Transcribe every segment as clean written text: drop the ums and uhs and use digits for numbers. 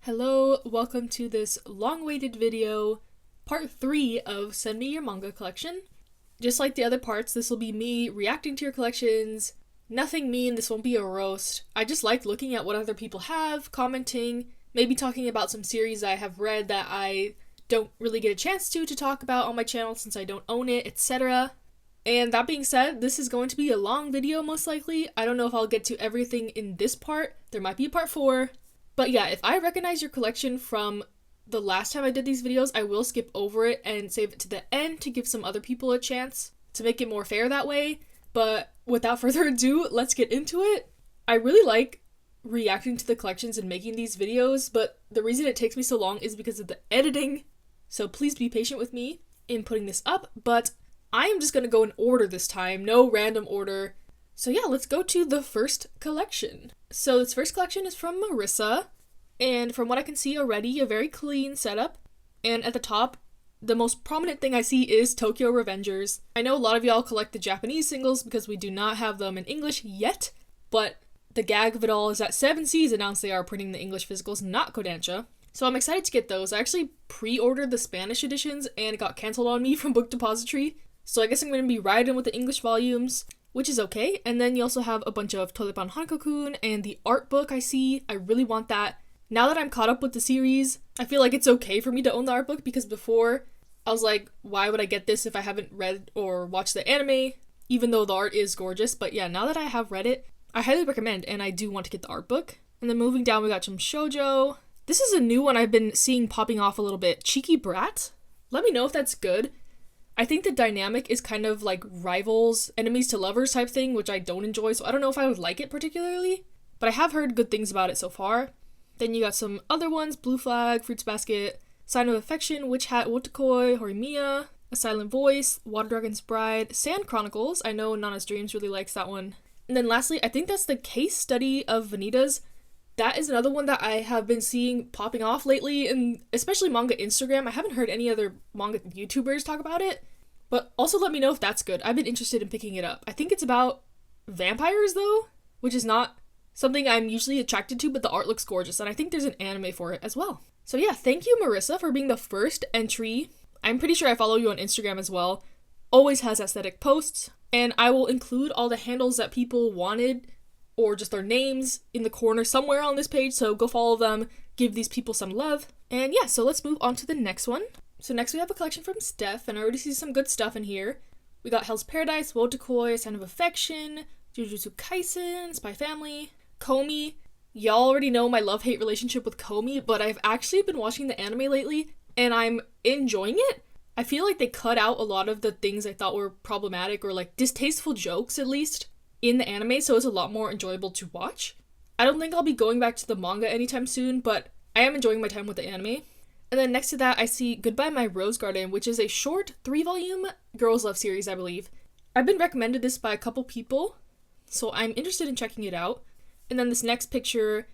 Hello, welcome to this long-awaited video, part 3 of Send Me Your Manga Collection. Just like the other parts, this will be me reacting to your collections. Nothing mean, this won't be a roast. I just like looking at what other people have, commenting, maybe talking about some series I have read that I don't really get a chance to talk about on my channel since I don't own it, etc. And that being said, this is going to be a long video most likely. I don't know if I'll get to everything in this part. There might be a part 4. But yeah, if I recognize your collection from the last time I did these videos, I will skip over it and save it to the end to give some other people a chance to make it more fair that way. But without further ado, let's get into it. I really like reacting to the collections and making these videos, but the reason it takes me so long is because of the editing. So please be patient with me in putting this up, but I am just going to go in order this time, no random order. So yeah, let's go to the first collection. So this first collection is from Marissa, and from what I can see already, a very clean setup. And at the top, the most prominent thing I see is Tokyo Revengers. I know a lot of y'all collect the Japanese singles because we do not have them in English yet, but the gag of it all is that 7Seas announced they are printing the English physicals, not Kodansha. So I'm excited to get those. I actually pre-ordered the Spanish editions and it got canceled on me from Book Depository, so I guess I'm going to be riding with the English volumes, which is okay. And then you also have a bunch of Toiletban Hanako-kun and the art book I see. I really want that. Now that I'm caught up with the series, I feel like it's okay for me to own the art book, because before I was like, why would I get this if I haven't read or watched the anime, even though the art is gorgeous. But yeah, now that I have read it, I highly recommend, and I do want to get the art book. And then moving down, we got some shoujo. This is a new one I've been seeing popping off a little bit. Cheeky Brat? Let me know if that's good. I think the dynamic is kind of like rivals, enemies to lovers type thing, which I don't enjoy, so I don't know if I would like it particularly, but I have heard good things about it so far. Then you got some other ones: Blue Flag, Fruits Basket, Sign of Affection, Witch Hat, Wotakoi, Horimiya, A Silent Voice, Water Dragon's Bride, Sand Chronicles. I know Nana's Dreams really likes that one. And then lastly, I think that's the case study of Vanitas. That is another one that I have been seeing popping off lately, and especially manga Instagram. I haven't heard any other manga YouTubers talk about it, but also let me know if that's good. I've been interested in picking it up. I think it's about vampires though, which is not something I'm usually attracted to, but the art looks gorgeous, and I think there's an anime for it as well. So yeah, thank you Marissa for being the first entry. I'm pretty sure I follow you on Instagram as well. Always has aesthetic posts, and I will include all the handles that people wanted, or just their names, in the corner somewhere on this page, so go follow them, give these people some love. And yeah, so let's move on to the next one. So next we have a collection from Steph, and I already see some good stuff in here. We got Hell's Paradise, Wotakoi, Sign of Affection, Jujutsu Kaisen, Spy Family, Komi. Y'all already know my love-hate relationship with Komi, but I've actually been watching the anime lately, and I'm enjoying it. I feel like they cut out a lot of the things I thought were problematic, or like distasteful jokes at least, in the anime, so it's a lot more enjoyable to watch. I don't think I'll be going back to the manga anytime soon, but I am enjoying my time with the anime. And then next to that, I see Goodbye My Rose Garden, which is a short 3-volume girls' love series, I believe. I've been recommended this by a couple people, so I'm interested in checking it out. And then this next picture,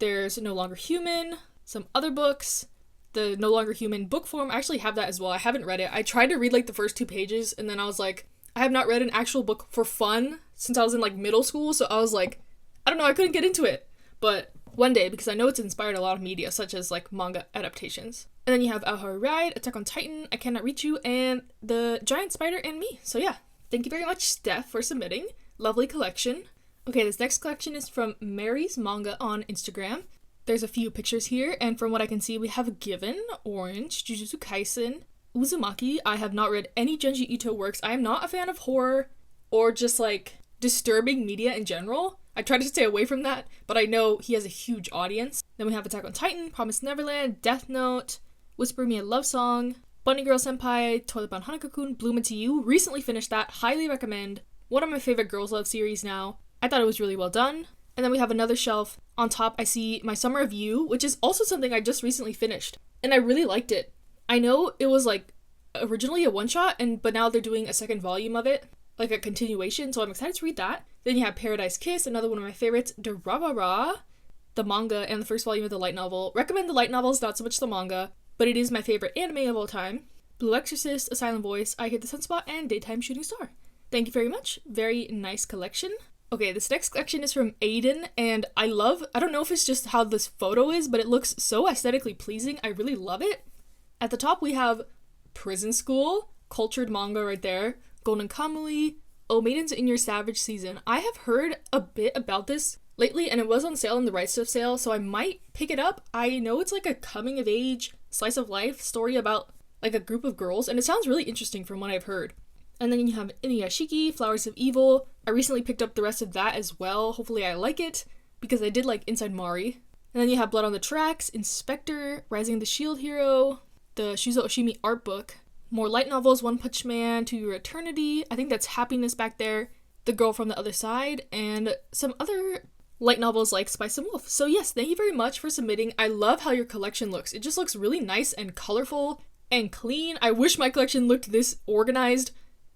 there's No Longer Human, some other books, the No Longer Human book form. I actually have that as well. I haven't read it. I tried to read like the first 2 pages, and then I was like, I have not read an actual book for fun since I was in like middle school, so I was like, I don't know, I couldn't get into it. But one day, because I know it's inspired a lot of media, such as like manga adaptations. And then you have Aoi Ride, Attack on Titan, I Cannot Reach You, and The Giant Spider and Me. So yeah, thank you very much, Steph, for submitting. Lovely collection. Okay, this next collection is from Mary's Manga on Instagram. There's a few pictures here, and from what I can see, we have Given, Orange, Jujutsu Kaisen, Uzumaki. I have not read any Junji Ito works. I am not a fan of horror or just like disturbing media in general. I try to stay away from that, but I know he has a huge audience. Then we have Attack on Titan, Promised Neverland, Death Note, Whisper Me a Love Song, Bunny Girl Senpai, Toiletban Hanako-kun, Bloom Into You. Recently finished that, highly recommend. One of my favorite girls' love series now. I thought it was really well done. And then we have another shelf. On top, I see My Summer of You, which is also something I just recently finished, and I really liked it. I know it was like originally a one-shot, but now they're doing a second volume of it, like a continuation, so I'm excited to read that. Then you have Paradise Kiss, another one of my favorites, Durarara, the manga, and the first volume of the light novel. Recommend the light novels, not so much the manga, but it is my favorite anime of all time. Blue Exorcist, A Silent Voice, I Hit the Sunspot, and Daytime Shooting Star. Thank you very much. Very nice collection. Okay, this next collection is from Aiden, and I don't know if it's just how this photo is, but it looks so aesthetically pleasing. I really love it. At the top we have Prison School, cultured manga right there, Golden Kamui, Oh Maidens in Your Savage Season. I have heard a bit about this lately, and it was on sale in the Right Stuff sale, so I might pick it up. I know it's like a coming of age, slice of life story about like a group of girls, and it sounds really interesting from what I've heard. And then you have Inuyashiki, Flowers of Evil. I recently picked up the rest of that as well. Hopefully I like it, because I did like Inside Mari. And then you have Blood on the Tracks, Inspector, Rising the Shield Hero, the Shuzo Oshimi art book, more light novels, One Punch Man, To Your Eternity. I think that's Happiness back there, The Girl from the Other Side, and some other light novels like Spice and Wolf. So yes, thank you very much for submitting. I love how your collection looks. It just looks really nice and colorful and clean. I wish my collection looked this organized.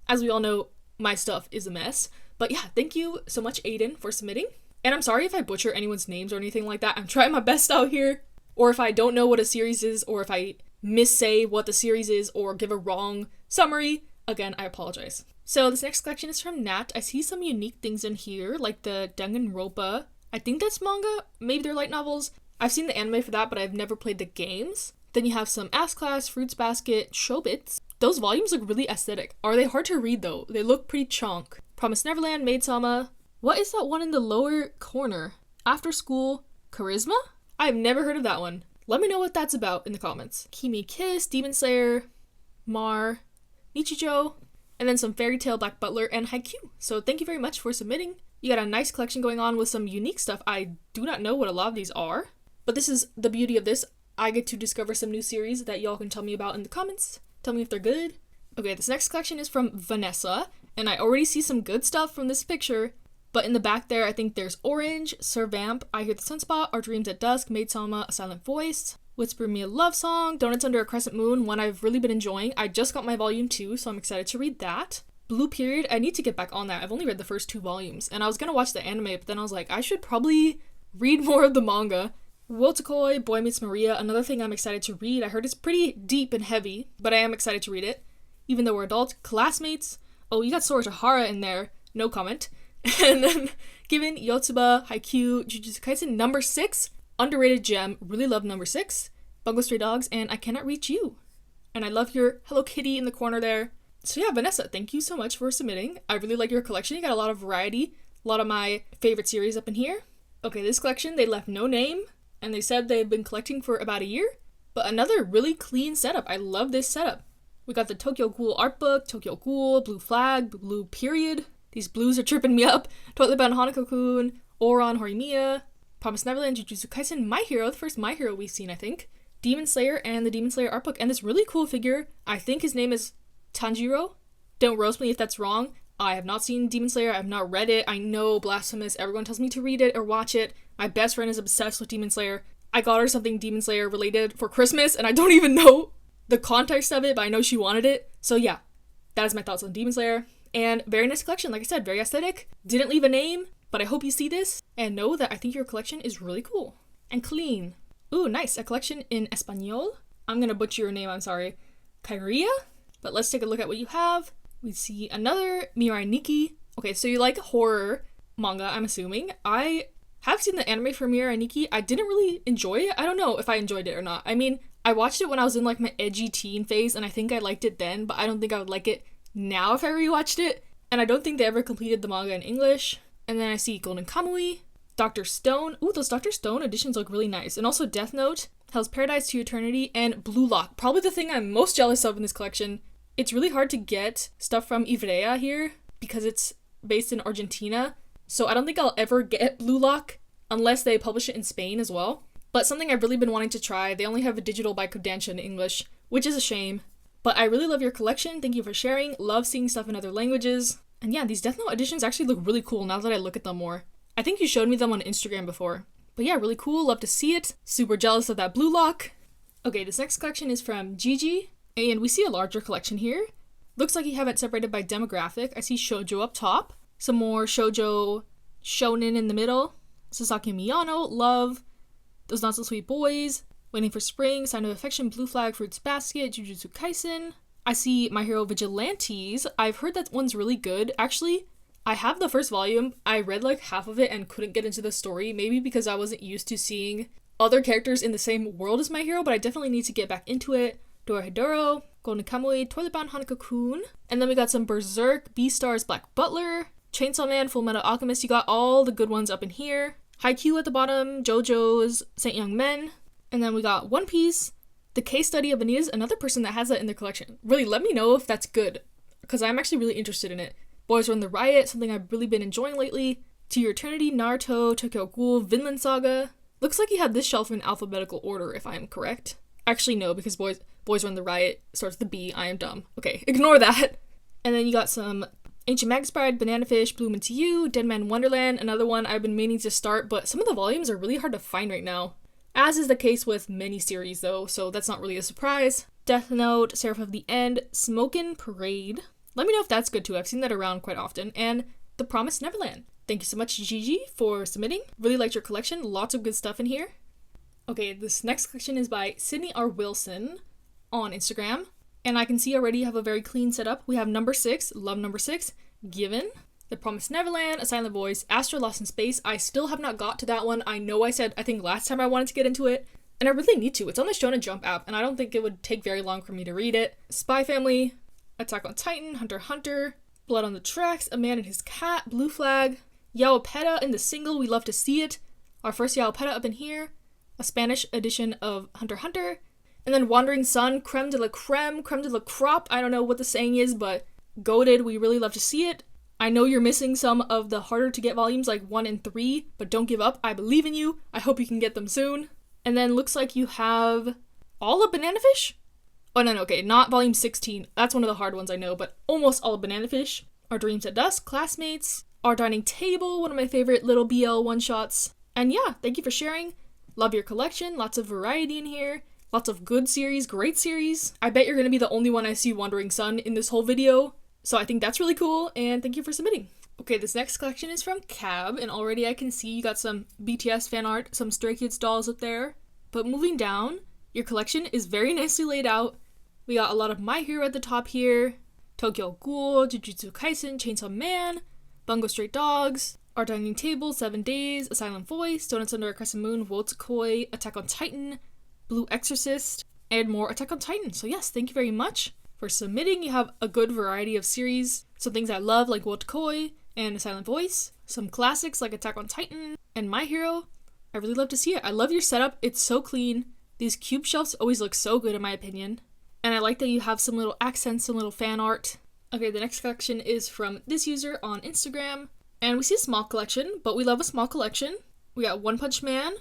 As we all know, my stuff is a mess. But yeah, thank you so much, Aiden, for submitting. And I'm sorry if I butcher anyone's names or anything like that. I'm trying my best out here. Or if I don't know what a series is, or if I missay what the series is, or give a wrong summary, again, I apologize. So this next collection is from Nat. I see some unique things in here, like the Danganronpa. I think that's manga. Maybe they're light novels. I've seen the anime for that, but I've never played the games. Then you have some Ass Class, Fruits Basket, Showbits. Those volumes look really aesthetic. Are they hard to read though? They look pretty chonk. Promise Neverland, Maid-sama. What is that one in the lower corner? After School, Charisma? I've never heard of that one. Let me know what that's about in the comments. Kimi Kiss, Demon Slayer, Mar, Nichijou, and then some Fairy Tail, Black Butler, and Haikyuu. So thank you very much for submitting. You got a nice collection going on with some unique stuff. I do not know what a lot of these are, but this is the beauty of this. I get to discover some new series that y'all can tell me about in the comments. Tell me if they're good. Okay, this next collection is from Vanessa, and I already see some good stuff from this picture, but in the back there, I think there's Orange, Sir Vamp, I Hear the Sunspot, Our Dreams at Dusk, Maid-sama, A Silent Voice, Whisper Me a Love Song, Donuts Under a Crescent Moon, one I've really been enjoying. I just got my volume 2, so I'm excited to read that. Blue Period, I need to get back on that. I've only read the first 2 volumes, and I was gonna watch the anime, but then I was like, I should probably read more of the manga. Wotakoi, Boy Meets Maria, another thing I'm excited to read. I heard it's pretty deep and heavy, but I am excited to read it. Even though we're adults. Classmates. Oh, you got Sora Tahara in there. No comment. And then Given, Yotsuba, Haikyuu, Jujutsu Kaisen, number 6. Underrated gem. Really love number 6. Bungo Stray Dogs, and I Cannot Reach You. And I love your Hello Kitty in the corner there. So yeah, Vanessa, thank you so much for submitting. I really like your collection. You got a lot of variety. A lot of my favorite series up in here. Okay, this collection, they left no name. And they said they've been collecting for about a year. But another really clean setup. I love this setup. We got the Tokyo Ghoul art book, Tokyo Ghoul, Blue Flag, Blue Period. These blues are tripping me up. Toilet Bound Hanako-kun, Ouran Horimiya, Promise Neverland, Jujutsu Kaisen, My Hero, the first My Hero we've seen, I think. Demon Slayer and the Demon Slayer art book. And this really cool figure. I think his name is Tanjiro. Don't roast me if that's wrong. I have not seen Demon Slayer. I have not read it. I know, blasphemous. Everyone tells me to read it or watch it. My best friend is obsessed with Demon Slayer. I got her something Demon Slayer related for Christmas, and I don't even know the context of it, but I know she wanted it. So yeah, that is my thoughts on Demon Slayer. And very nice collection. Like I said, very aesthetic. Didn't leave a name, but I hope you see this and know that I think your collection is really cool and clean. Ooh, nice. A collection in Espanol. I'm gonna butcher your name, I'm sorry. Kairia? But let's take a look at what you have. We see another Mirai Nikki. Okay, so you like horror manga, I'm assuming. I have seen the anime for Mirai Nikki. I didn't really enjoy it. I don't know if I enjoyed it or not. I mean, I watched it when I was in like my edgy teen phase, and I think I liked it then, but I don't think I would like it now if I rewatched it. And I don't think they ever completed the manga in English. And then I see Golden Kamui, Dr. Stone. Ooh, those Dr. Stone editions look really nice. And also Death Note, Hell's Paradise to Eternity, and Blue Lock. Probably the thing I'm most jealous of in this collection. It's really hard to get stuff from Ivrea here because it's based in Argentina. So I don't think I'll ever get Blue Lock unless they publish it in Spain as well. But something I've really been wanting to try. They only have a digital by Kodansha in English, which is a shame. But I really love your collection. Thank you for sharing. Love seeing stuff in other languages. And yeah, these Death Note editions actually look really cool now that I look at them more. I think you showed me them on Instagram before. But yeah, really cool. Love to see it. Super jealous of that Blue Lock. Okay, this next collection is from Gigi. And we see a larger collection here. Looks like you have it separated by demographic. I see shoujo up top. Some more shoujo shonen in the middle. Sasaki Miyano, Love, Those Not So Sweet Boys, Waiting for Spring, Sign of Affection, Blue Flag, Fruits Basket, Jujutsu Kaisen. I see My Hero Vigilantes. I've heard that one's really good. Actually, I have the first volume. I read like half of it and couldn't get into the story, maybe because I wasn't used to seeing other characters in the same world as My Hero, but I definitely need to get back into it. Dorohedoro, Golden Kamuy, Toilet Bound Hanako-kun. And then we got some Berserk, Beastars, Black Butler, Chainsaw Man, Full Metal Alchemist. You got all the good ones up in here. Haikyuu at the bottom, JoJo's, Saint Young Men. And then we got One Piece. The Case Study of Anita's another person that has that in their collection. Really, let me know if that's good, because I'm actually really interested in it. Boys Run the Riot, something I've really been enjoying lately. To Your Eternity, Naruto, Tokyo Ghoul, Vinland Saga. Looks like you have this shelf in alphabetical order, if I am correct. Actually, no, because Boys Run the Riot starts with the B. I am dumb. Okay, ignore that. And then you got some Ancient Magus Bride, Banana Fish, Bloom Into You, Dead Man Wonderland, another one I've been meaning to start, but some of the volumes are really hard to find right now. As is the case with many series, though, so that's not really a surprise. Death Note, Seraph of the End, Smokin' Parade. Let me know if that's good too, I've seen that around quite often. And The Promised Neverland. Thank you so much, Gigi, for submitting. Really liked your collection, lots of good stuff in here. Okay, this next collection is by Sydney R. Wilson on Instagram. And I can see already you have a very clean setup. We have number 6, love number 6, Given, The Promised Neverland, A Silent Voice, Astro Lost in Space. I still have not got to that one. I know I said, I think last time I wanted to get into it, and I really need to. It's on the Shonen Jump app, and I don't think it would take very long for me to read it. Spy Family, Attack on Titan, Hunter x Hunter, Blood on the Tracks, A Man and His Cat, Blue Flag, Yaopeta in the single, we love to see it. Our first Yaopeta up in here, a Spanish edition of Hunter x Hunter, and then Wandering Sun, creme de la crop, I don't know what the saying is, but goated, we really love to see it. I know you're missing some of the harder to get volumes like 1 and 3, but don't give up, I believe in you, I hope you can get them soon. And then looks like you have all of Banana Fish? Oh no, okay, not volume 16, that's one of the hard ones I know, but almost all of Banana Fish. Our Dreams at Dusk, Classmates, Our Dining Table, one of my favorite little BL one-shots. And yeah, thank you for sharing. Love your collection, lots of variety in here. Lots of good series, great series. I bet you're gonna be the only one I see Wandering Sun in this whole video. So I think that's really cool, and thank you for submitting. Okay, this next collection is from Cab, and already I can see you got some BTS fan art, some Stray Kids dolls up there. But moving down, your collection is very nicely laid out. We got a lot of My Hero at the top here. Tokyo Ghoul, Jujutsu Kaisen, Chainsaw Man, Bungo Stray Dogs, Our Dining Table, 7 Days, A Silent Voice, Donuts Under a Crescent Moon, Wotsukoi, Attack on Titan, Blue Exorcist, and more Attack on Titan. So yes, thank you very much for submitting. You have a good variety of series. Some things I love like Wotkoi and A Silent Voice. Some classics like Attack on Titan and My Hero. I really love to see it. I love your setup. It's so clean. These cube shelves always look so good in my opinion. And I like that you have some little accents, some little fan art. Okay, the next collection is from this user on Instagram. And we see a small collection, but we love a small collection. We got One Punch Man.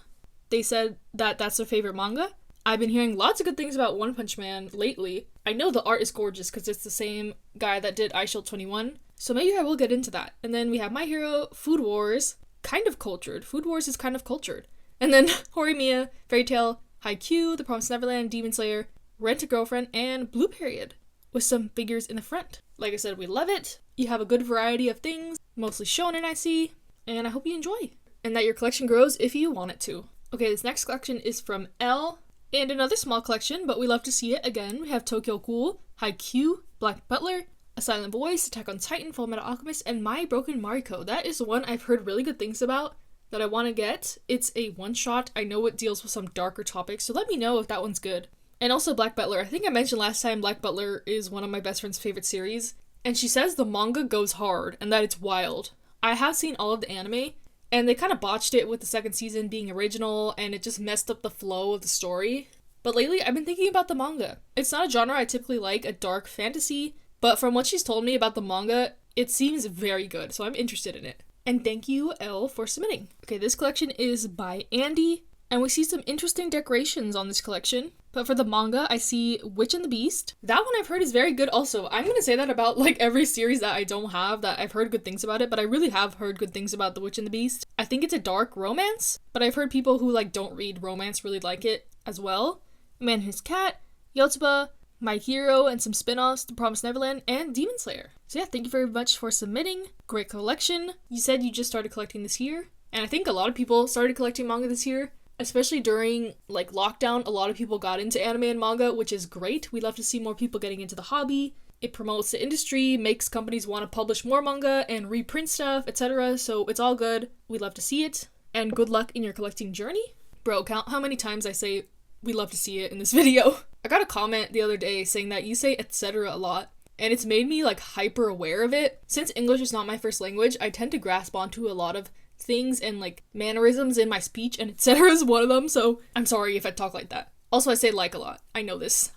They said that that's their favorite manga. I've been hearing lots of good things about One Punch Man lately. I know the art is gorgeous because it's the same guy that did iShield 21. So maybe I will get into that. And then we have My Hero, Food Wars, kind of cultured. Food Wars is kind of cultured. And then Horimiya, Fairy Tail, Haikyuu, The Promised Neverland, Demon Slayer, Rent a Girlfriend, and Blue Period, with some figures in the front. Like I said, we love it. You have a good variety of things, mostly shonen I see, and I hope you enjoy. And that your collection grows if you want it to. Okay, this next collection is from L, and another small collection, but we love to see it again. We have Tokyo Ghoul, Haikyuu, Black Butler, A Silent Voice, Attack on Titan, Full Metal Alchemist, and My Broken Mariko. That is one I've heard really good things about that I want to get. It's a one-shot. I know it deals with some darker topics, so let me know if that one's good. And also Black Butler. I think I mentioned last time Black Butler is one of my best friend's favorite series, and she says the manga goes hard and that it's wild. I have seen all of the anime, and they kind of botched it with the second season being original, and it just messed up the flow of the story. But lately, I've been thinking about the manga. It's not a genre I typically like, a dark fantasy, but from what she's told me about the manga, it seems very good, so I'm interested in it. And thank you, Elle, for submitting. Okay, this collection is by Andy, and we see some interesting decorations on this collection. But for the manga, I see Witch and the Beast. That one I've heard is very good also. I'm gonna say that about like every series that I don't have, that I've heard good things about it, but I really have heard good things about The Witch and the Beast. I think it's a dark romance, but I've heard people who like don't read romance really like it as well. Man and His Cat, Yotsuba, My Hero, and some spin-offs, The Promised Neverland, and Demon Slayer. So yeah, thank you very much for submitting. Great collection. You said you just started collecting this year, and I think a lot of people started collecting manga this year. Especially during, like, lockdown, a lot of people got into anime and manga, which is great. We love to see more people getting into the hobby. It promotes the industry, makes companies want to publish more manga and reprint stuff, etc. So it's all good. We love to see it. And good luck in your collecting journey. Bro, count how many times I say we love to see it in this video. I got a comment the other day saying that you say etc. a lot. And it's made me like hyper aware of it. Since English is not my first language, I tend to grasp onto a lot of things and like mannerisms in my speech, and etc. is one of them. So I'm sorry if I talk like that. Also, I say like a lot. I know this.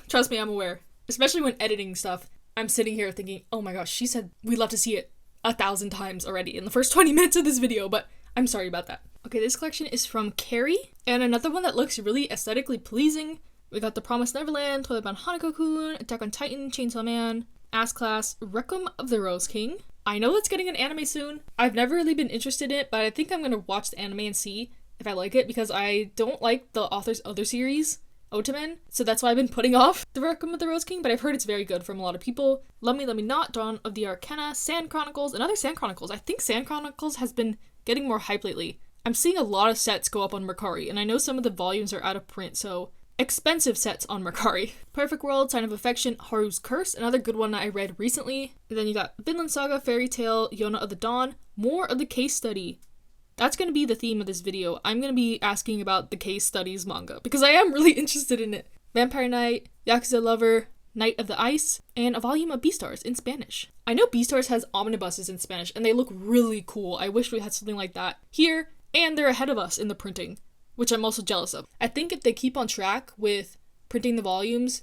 Trust me, I'm aware. Especially when editing stuff, I'm sitting here thinking, oh my gosh, she said we'd love to see it 1,000 times already in the first 20 minutes of this video, but I'm sorry about that. Okay, this collection is from Mercari, and another one that looks really aesthetically pleasing. We got The Promised Neverland, Toilet Bound Hanako-kun, Attack on Titan, Chainsaw Man, Ass Class, Requiem of the Rose King. I know it's getting an anime soon. I've never really been interested in it, but I think I'm gonna watch the anime and see if I like it, because I don't like the author's other series, Otamen, so that's why I've been putting off The Requiem of the Rose King, but I've heard it's very good from a lot of people. Love Me, Love Me Not, Dawn of the Arcana, Sand Chronicles, another Sand Chronicles. I think Sand Chronicles has been getting more hype lately. I'm seeing a lot of sets go up on Mercari, and I know some of the volumes are out of print, so expensive sets on Mercari. Perfect World, Sign of Affection, Haru's Curse, another good one that I read recently. And then you got Vinland Saga, Fairy Tail, Yona of the Dawn, more of the case study. That's going to be the theme of this video. I'm going to be asking about the case studies manga, because I am really interested in it. Vampire Knight, Yakuza Lover, Knight of the Ice, and a volume of Beastars in Spanish. I know Beastars has omnibuses in Spanish, and they look really cool. I wish we had something like that here, and they're ahead of us in the printing, which I'm also jealous of. I think if they keep on track with printing the volumes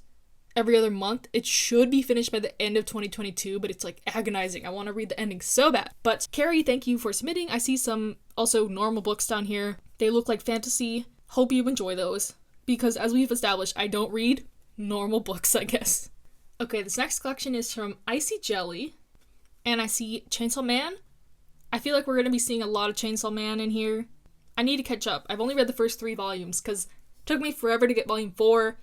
every other month, it should be finished by the end of 2022, but it's like agonizing. I want to read the ending so bad. But Carrie, thank you for submitting. I see some also normal books down here. They look like fantasy. Hope you enjoy those, because as we've established, I don't read normal books, I guess. Okay, this next collection is from Icy Jelly, and I see Chainsaw Man. I feel like we're going to be seeing a lot of Chainsaw Man in here. I need to catch up. I've only read the first 3 volumes, because it took me forever to get volume 4,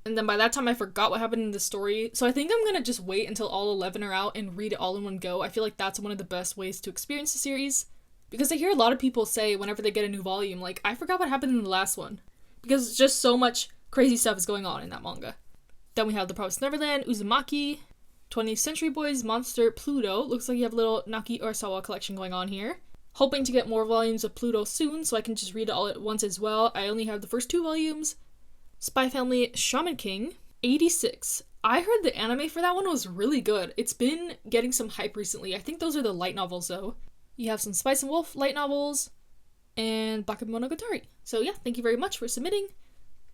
and then by that time I forgot what happened in the story, so I think I'm going to just wait until all 11 are out and read it all in one go. I feel like that's one of the best ways to experience the series, because I hear a lot of people say whenever they get a new volume, like, I forgot what happened in the last one, because just so much crazy stuff is going on in that manga. Then we have The Promised Neverland, Uzumaki, 20th Century Boys, Monster, Pluto. Looks like you have a little Naki Urasawa collection going on here. Hoping to get more volumes of Pluto soon, so I can just read it all at once as well. I only have the first 2 volumes. Spy Family, Shaman King, 86. I heard the anime for that one was really good. It's been getting some hype recently. I think those are the light novels, though. You have some Spice and Wolf light novels, and Bakemonogatari. So yeah, thank you very much for submitting.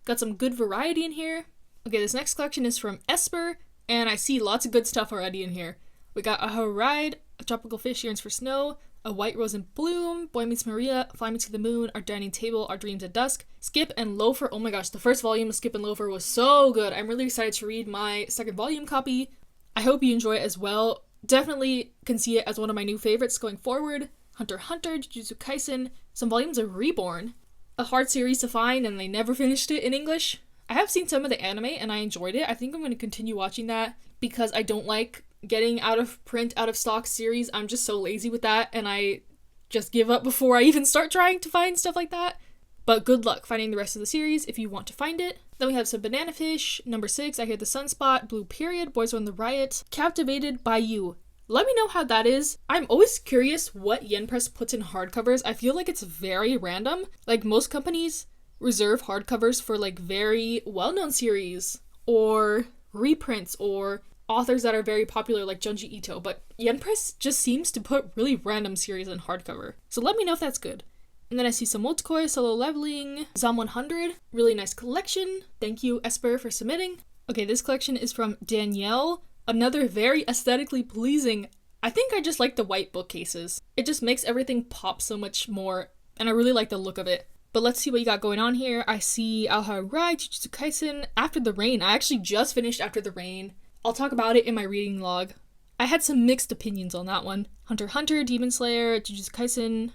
Got some good variety in here. Okay, this next collection is from Esper, and I see lots of good stuff already in here. We got A Ride, A Tropical Fish Yearns for Snow, A White Rose in Bloom, Boy Meets Maria, Fly Me to the Moon, Our Dining Table, Our Dreams at Dusk, Skip and Loafer. Oh my gosh, the first volume of Skip and Loafer was so good. I'm really excited to read my second volume copy. I hope you enjoy it as well. Definitely can see it as one of my new favorites going forward. Hunter x Hunter, Jujutsu Kaisen, some volumes of Reborn. A hard series to find, and they never finished it in English. I have seen some of the anime and I enjoyed it. I think I'm going to continue watching that because I don't like getting out of print, out of stock series. I'm just so lazy with that, and I just give up before I even start trying to find stuff like that. But good luck finding the rest of the series if you want to find it. Then we have some Banana Fish, number 6, I Hear the Sunspot, Blue Period, Boys Run the Riot, Captivated by You. Let me know how that is. I'm always curious what Yen Press puts in hardcovers. I feel like it's very random. Like, most companies reserve hardcovers for like very well-known series or reprints or authors that are very popular like Junji Ito, but Yen Press just seems to put really random series in hardcover. So let me know if that's good. And then I see some Multikoi, Solo Leveling, Zom 100, really nice collection. Thank you, Esper, for submitting. Okay, this collection is from Danielle, another very aesthetically pleasing. I think I just like the white bookcases. It just makes everything pop so much more, and I really like the look of it. But let's see what you got going on here. I see Rai, Jujutsu Kaisen, After the Rain. I actually just finished After the Rain. I'll talk about it in my reading log. I had some mixed opinions on that one. Hunter x Hunter, Demon Slayer, Jujutsu Kaisen.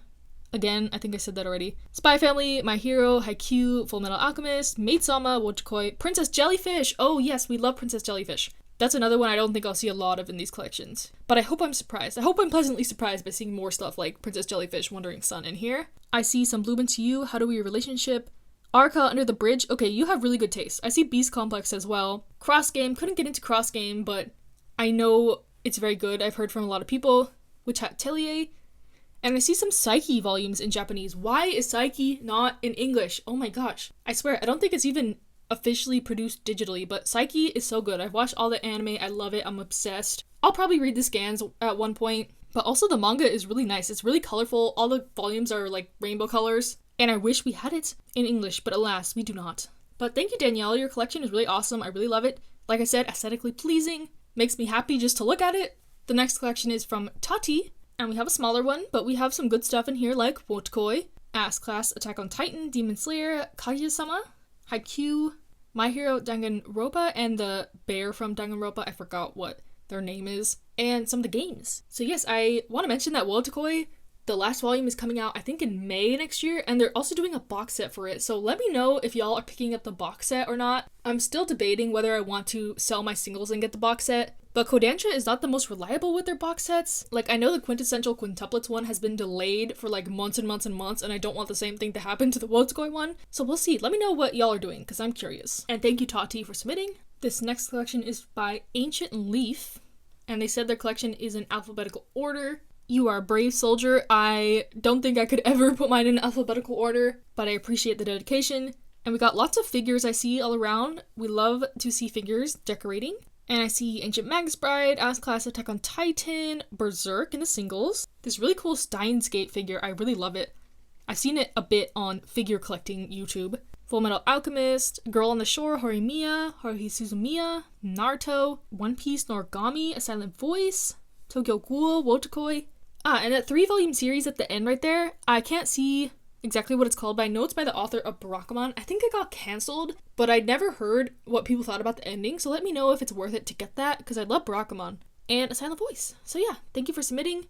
Again, I think I said that already. Spy Family, My Hero, Haikyuu, Fullmetal Alchemist, Maid-sama, Wochikoi, Princess Jellyfish. Oh yes, we love Princess Jellyfish. That's another one I don't think I'll see a lot of in these collections. But I hope I'm surprised. I hope I'm pleasantly surprised by seeing more stuff like Princess Jellyfish, Wandering Sun in here. I see some Bloom Into You, How Do We Relationship, Arca Under the Bridge. Okay, you have really good taste. I see Beast Complex as well. Cross Game. Couldn't get into Cross Game, but I know it's very good. I've heard from a lot of people. Witch Hat Atelier. And I see some Psyche volumes in Japanese. Why is Psyche not in English? Oh my gosh. I swear, I don't think it's even officially produced digitally, but Psyche is so good. I've watched all the anime. I love it. I'm obsessed. I'll probably read the scans at one point. But also the manga is really nice. It's really colorful. All the volumes are like rainbow colors. And I wish we had it in English, but alas, we do not. But thank you, Danielle. Your collection is really awesome. I really love it. Like I said, aesthetically pleasing. Makes me happy just to look at it. The next collection is from Tati. And we have a smaller one, but we have some good stuff in here like Wotakoi, Ass Class, Attack on Titan, Demon Slayer, Kaguya-sama, Haikyuu, My Hero Danganronpa, and the bear from Danganronpa. I forgot what their name is. And some of the games. So yes, I want to mention that Wotakoi, the last volume is coming out, I think in May next year, and they're also doing a box set for it. So let me know if y'all are picking up the box set or not. I'm still debating whether I want to sell my singles and get the box set. But Kodansha is not the most reliable with their box sets. Like, I know the Quintessential Quintuplets one has been delayed for like months and months and months, and I don't want the same thing to happen to the Wotakoi one. So we'll see. Let me know what y'all are doing, because I'm curious. And thank you, Tati, for submitting. This next collection is by Ancient Leaf, and they said their collection is in alphabetical order. You are a brave soldier. I don't think I could ever put mine in alphabetical order, but I appreciate the dedication. And we got lots of figures I see all around. We love to see figures decorating. And I see Ancient Magus Bride, Ass Class, Attack on Titan, Berserk in the singles. This really cool Steins Gate figure, I really love it. I've seen it a bit on figure collecting YouTube. Fullmetal Alchemist, Girl on the Shore, Horimiya, Haruhi Suzumiya, Naruto, One Piece, Noragami, A Silent Voice, Tokyo Ghoul, Wotakoi. And that 3-volume series at the end right there, I can't see exactly what it's called, but I know it's by the author of Barakamon. I think it got cancelled, but I'd never heard what people thought about the ending, so let me know if it's worth it to get that, because I love Barakamon. And A Silent Voice. So yeah, thank you for submitting.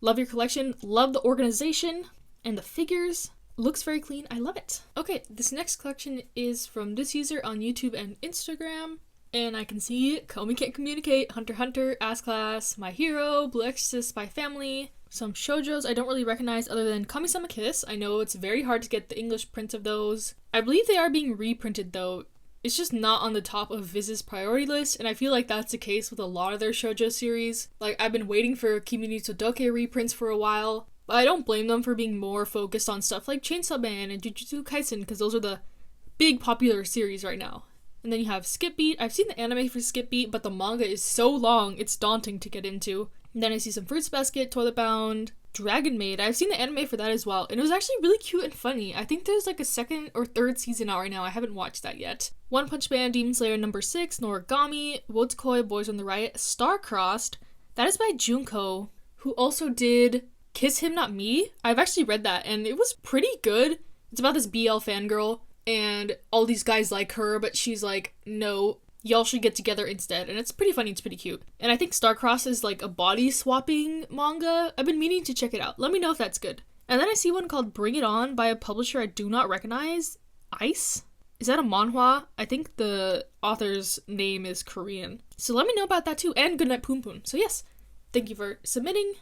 Love your collection, love the organization, and the figures. Looks very clean, I love it. Okay, this next collection is from this user on YouTube and Instagram. And I can see Komi Can't Communicate, Hunter x Hunter, Ass Class, My Hero, Blue Exorcist, Spy Family, some shoujos I don't really recognize other than Kami-sama Kiss. I know it's very hard to get the English print of those. I believe they are being reprinted though. It's just not on the top of Viz's priority list, and I feel like that's the case with a lot of their shoujo series. Like, I've been waiting for Kimi ni Todoke reprints for a while, but I don't blame them for being more focused on stuff like Chainsaw Man and Jujutsu Kaisen, because those are the big popular series right now. And then you have Skip Beat. I've seen the anime for Skip Beat, but the manga is so long, it's daunting to get into. And then I see some Fruits Basket, Toilet Bound, Dragon Maid. I've seen the anime for that as well, and it was actually really cute and funny. I think there's like a 2nd or 3rd season out right now. I haven't watched that yet. One Punch Man, Demon Slayer number 6, Noragami, Wotakoi, Boys on the Riot, Star-Crossed. That is by Junko, who also did Kiss Him Not Me. I've actually read that, and it was pretty good. It's about this BL fangirl, and all these guys like her, but she's like, no, y'all should get together instead. And it's pretty funny, it's pretty cute. And I think Star-Crossed is like a body swapping manga. I've been meaning to check it out. Let me know if that's good. And then I see one called Bring It On by a publisher I do not recognize. Ice? Is that a manhwa? I think the author's name is Korean. So let me know about that too. And Goodnight Poon Poon. So yes, thank you for submitting.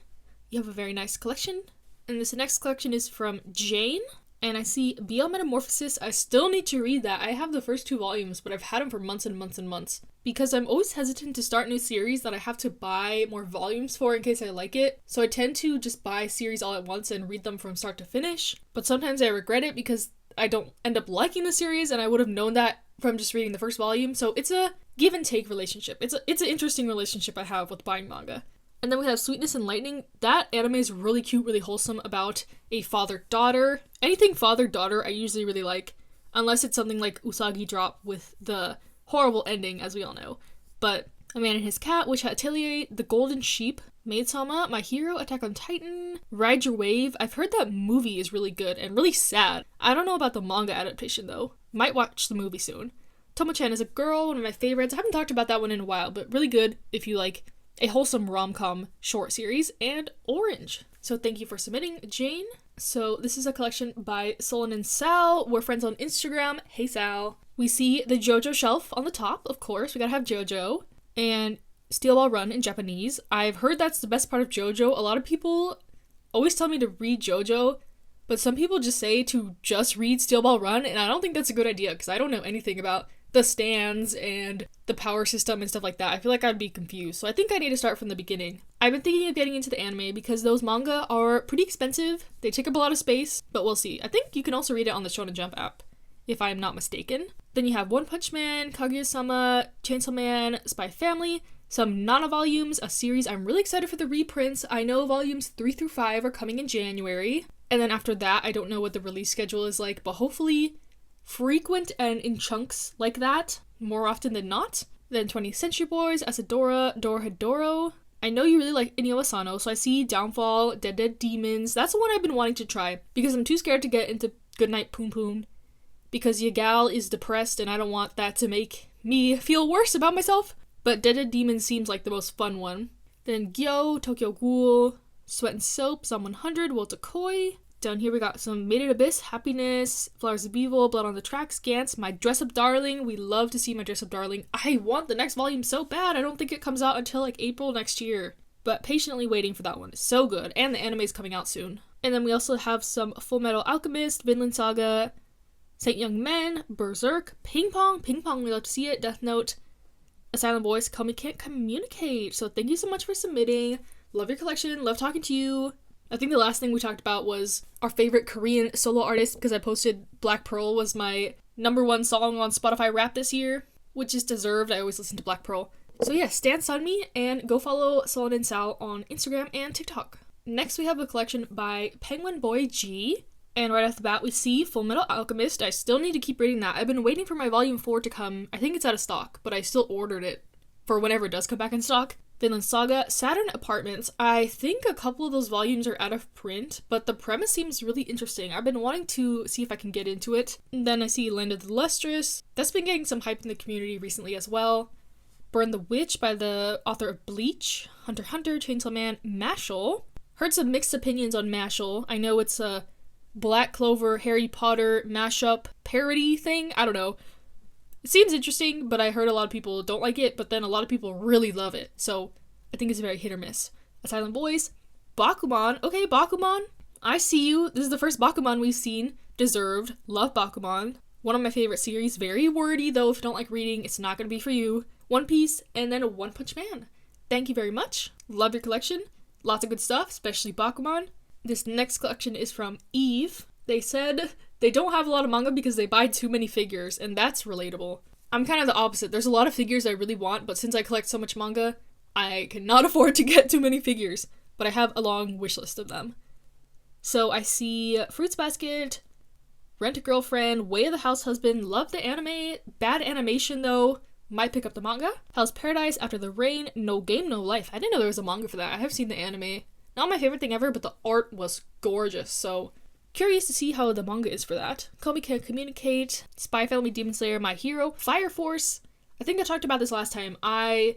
You have a very nice collection. And this next collection is from Jane. And I see BL Metamorphosis. I still need to read that. I have the first 2 volumes, but I've had them for months and months and months. Because I'm always hesitant to start new series that I have to buy more volumes for in case I like it. So I tend to just buy series all at once and read them from start to finish. But sometimes I regret it because I don't end up liking the series, and I would have known that from just reading the first volume. So it's a give and take relationship. It's an interesting relationship I have with buying manga. And then we have Sweetness and Lightning. That anime is really cute, really wholesome, about a father-daughter. Anything father-daughter I usually really like, unless it's something like Usagi Drop with the horrible ending, as we all know. But A Man and His Cat, Witch Hat Atelier, The Golden Sheep, Maid-sama, My Hero, Attack on Titan, Ride Your Wave. I've heard that movie is really good and really sad. I don't know about the manga adaptation though. Might watch the movie soon. Tomo-chan is a Girl, one of my favorites. I haven't talked about that one in a while, but really good if you like a wholesome rom-com short series, and Orange. So thank you for submitting, Jane. So this is a collection by Solon and Sal. We're friends on Instagram. Hey Sal. We see the JoJo shelf on the top, of course. We gotta have JoJo. And Steel Ball Run in Japanese. I've heard that's the best part of JoJo. A lot of people always tell me to read JoJo, but some people just say to just read Steel Ball Run, and I don't think that's a good idea because I don't know anything about the stands and the power system and stuff like that. I feel like I'd be confused, so I think I need to start from the beginning. I've been thinking of getting into the anime because those manga are pretty expensive, they take up a lot of space, but we'll see. I think you can also read it on the Shonen Jump app, if I'm not mistaken. Then you have One Punch Man, Kaguya-sama, Chainsaw Man, Spy Family, some Nana volumes, a series I'm really excited for the reprints. I know volumes 3 through 5 are coming in January, and then after that, I don't know what the release schedule is like, but hopefully frequent and in chunks like that, more often than not. Then 20th Century Boys, Asadora, Dorohedoro. I know you really like Inyo Asano, so I see Downfall, Dead Dead Demons. That's the one I've been wanting to try, because I'm too scared to get into Goodnight Poon Poon, because Yagal is depressed and I don't want that to make me feel worse about myself. But Dead Dead Demons seems like the most fun one. Then Gyo, Tokyo Ghoul, Sweat and Soap, Zom 100, Wotakoi. Down here we got some Made in Abyss, Happiness, Flowers of Evil, Blood on the Tracks, Gantz, My Dress Up Darling. We love to see My Dress Up Darling. I want the next volume so bad. I don't think it comes out until like April next year. But patiently waiting for that one. It's so good. And the anime is coming out soon. And then we also have some Full Metal Alchemist, Vinland Saga, Saint Young Men, Berserk, Ping Pong. Ping Pong, we love to see it. Death Note, Asylum Voice, Call Me Can't Communicate. So thank you so much for submitting. Love your collection. Love talking to you. I think the last thing we talked about was our favorite Korean solo artist, because I posted Black Pearl was my #1 song on Spotify Rap this year, which is deserved. I always listen to Black Pearl. So yeah, stand Sunmi and go follow Solid and Sal on Instagram and TikTok. Next we have a collection by Penguin Boy G. And right off the bat we see Full Metal Alchemist. I still need to keep reading that. I've been waiting for my volume 4 to come. I think it's out of stock, but I still ordered it for whenever it does come back in stock. Vinland Saga, Saturn Apartments. I think a couple of those volumes are out of print, but the premise seems really interesting. I've been wanting to see if I can get into it. And then I see Land of the Lustrous. That's been getting some hype in the community recently as well. Burn the Witch by the author of Bleach. Hunter x Hunter, Chainsaw Man, Mashal. Heard some mixed opinions on Mashal. I know it's a Black Clover, Harry Potter mashup parody thing. I don't know. It seems interesting, but I heard a lot of people don't like it, but then a lot of people really love it. So I think it's very hit or miss. Asylum Boys, Bakuman. Okay, Bakuman. I see you. This is the first Bakuman we've seen. Deserved. Love Bakuman. One of my favorite series. Very wordy, though. If you don't like reading, it's not going to be for you. One Piece, and then One Punch Man. Thank you very much. Love your collection. Lots of good stuff, especially Bakuman. This next collection is from Eve. They said they don't have a lot of manga because they buy too many figures, and that's relatable. I'm kind of the opposite. There's a lot of figures I really want, but since I collect so much manga, I cannot afford to get too many figures, but I have a long wish list of them. So I see Fruits Basket, Rent a Girlfriend, Way of the House Husband, love the anime, bad animation though, might pick up the manga. Hell's Paradise, After the Rain, No Game, No Life. I didn't know there was a manga for that. I have seen the anime. Not my favorite thing ever, but the art was gorgeous, so curious to see how the manga is for that. Call Me Can't Communicate, Spy Family, Demon Slayer, My Hero, Fire Force. I think I talked about this last time. I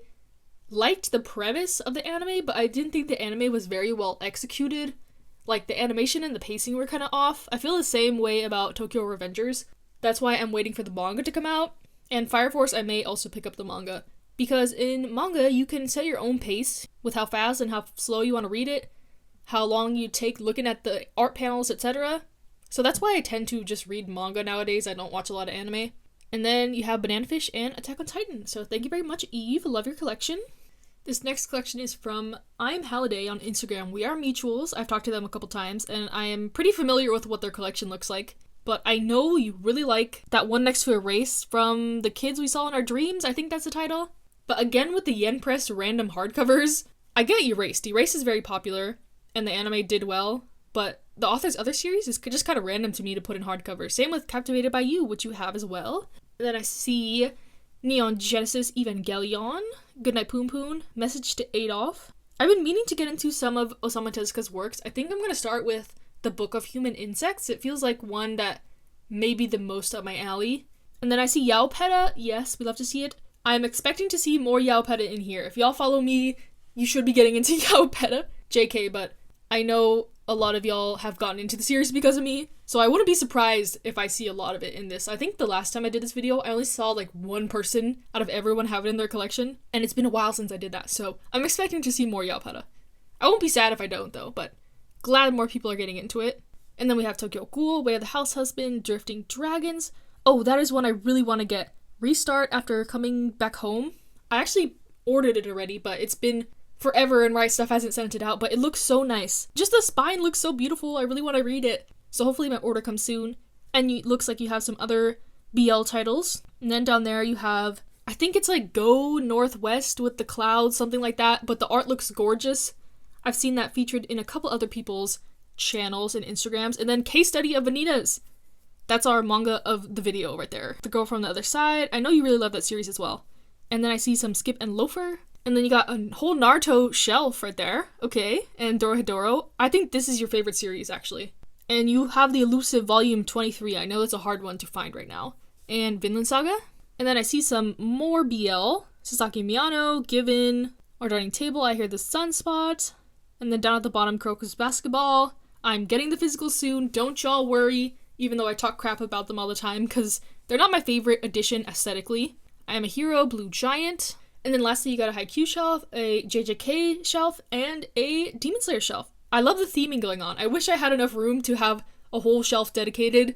liked the premise of the anime, but I didn't think the anime was very well executed. Like, the animation and the pacing were kind of off. I feel the same way about Tokyo Revengers. That's why I'm waiting for the manga to come out. And Fire Force, I may also pick up the manga. Because in manga, you can set your own pace with how fast and how slow you want to read it, how long you take looking at the art panels, etc. So that's why I tend to just read manga nowadays. I don't watch a lot of anime. And then you have Banana Fish and Attack on Titan. So thank you very much, Eve. Love your collection. This next collection is from I'm Halliday on Instagram. We are mutuals. I've talked to them a couple times, and I am pretty familiar with what their collection looks like. But I know you really like that one next to Erase from The Kids We Saw in Our Dreams. I think that's the title. But again, with the yen pressed random hardcovers, I get Erased. Erased is very popular, and the anime did well, but the author's other series is just kind of random to me to put in hardcover. Same with Captivated by You, which you have as well. And then I see Neon Genesis Evangelion, Goodnight Poon Poon, Message to Adolf. I've been meaning to get into some of Osamu Tezuka's works. I think I'm going to start with The Book of Human Insects. It feels like one that may be the most up my alley. And then I see Yaopeta. Yes, we love to see it. I'm expecting to see more Yaopeta in here. If y'all follow me, you should be getting into Yaopeta. JK, but I know a lot of y'all have gotten into the series because of me, so I wouldn't be surprised if I see a lot of it in this. I think the last time I did this video, I only saw like one person out of everyone have it in their collection, and it's been a while since I did that, so I'm expecting to see more Yaopeta. I won't be sad if I don't, though, but glad more people are getting into it. And then we have Tokyo Ghoul, Way of the House Husband, Drifting Dragons. Oh, that is one I really want to get. Restart after coming back home. I actually ordered it already, but it's been forever and Right Stuff hasn't sent it out, but it looks so nice. Just the spine looks so beautiful. I really want to read it. So hopefully my order comes soon. And it looks like you have some other BL titles. And then down there you have, I think it's like Go Northwest with the Clouds, something like that, but the art looks gorgeous. I've seen that featured in a couple other people's channels and Instagrams. And then Case Study of Vanitas. That's our manga of the video right there. The Girl from the Other Side. I know you really love that series as well. And then I see some Skip and Loafer. And then you got a whole Naruto shelf right there. Okay. And Dorohedoro. I think this is your favorite series, actually. And you have the elusive volume 23. I know it's a hard one to find right now. And Vinland Saga. And then I see some more BL. Sasaki Miyano, Given, Our Dining Table, I Hear the Sunspot. And then down at the bottom, Crocus Basketball. I'm getting the physical soon. Don't y'all worry. Even though I talk crap about them all the time, because they're not my favorite edition aesthetically. I Am a Hero, Blue Giant. And then lastly, you got a Haikyuu shelf, a JJK shelf, and a Demon Slayer shelf. I love the theming going on. I wish I had enough room to have a whole shelf dedicated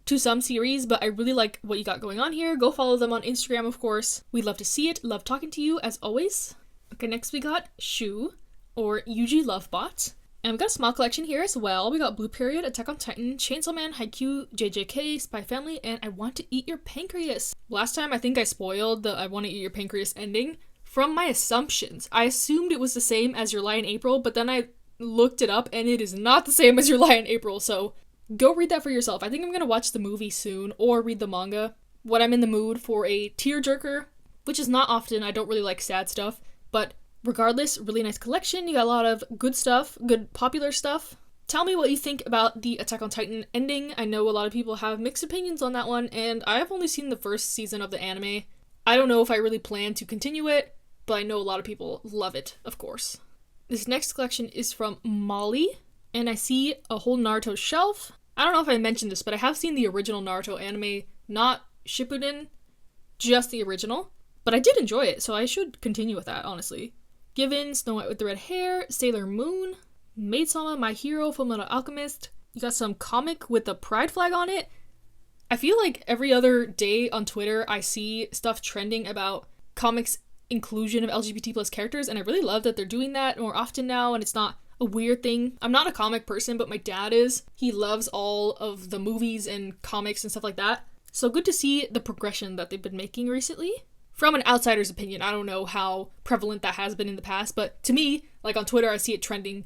to some series, but I really like what you got going on here. Go follow them on Instagram, of course. We'd love to see it. Love talking to you, as always. Okay, next we got Shu, or Yuji Lovebot. And we got a small collection here as well. We got Blue Period, Attack on Titan, Chainsaw Man, Haikyuu, JJK, Spy Family, and I Want to Eat Your Pancreas. Last time I think I spoiled the I Want to Eat Your Pancreas ending from my assumptions. I assumed it was the same as Your Lie in April, but then I looked it up and it is not the same as Your Lie in April, so go read that for yourself. I think I'm gonna watch the movie soon or read the manga when I'm in the mood for a tearjerker, which is not often. I don't really like sad stuff, but regardless, really nice collection. You got a lot of good stuff, good popular stuff. Tell me what you think about the Attack on Titan ending. I know a lot of people have mixed opinions on that one, and I have only seen the first season of the anime. I don't know if I really plan to continue it, but I know a lot of people love it, of course. This next collection is from Molly, and I see a whole Naruto shelf. I don't know if I mentioned this, but I have seen the original Naruto anime, not Shippuden, just the original. But I did enjoy it, so I should continue with that, honestly. Given, Snow White with the Red Hair, Sailor Moon, Maid-sama, My Hero, Fullmetal Alchemist. You got some comic with the pride flag on it. I feel like every other day on Twitter I see stuff trending about comics inclusion of LGBT plus characters, and I really love that they're doing that more often now, and it's not a weird thing. I'm not a comic person, but my dad is. He loves all of the movies and comics and stuff like that. So good to see the progression that they've been making recently. From an outsider's opinion, I don't know how prevalent that has been in the past, but to me, like on Twitter, I see it trending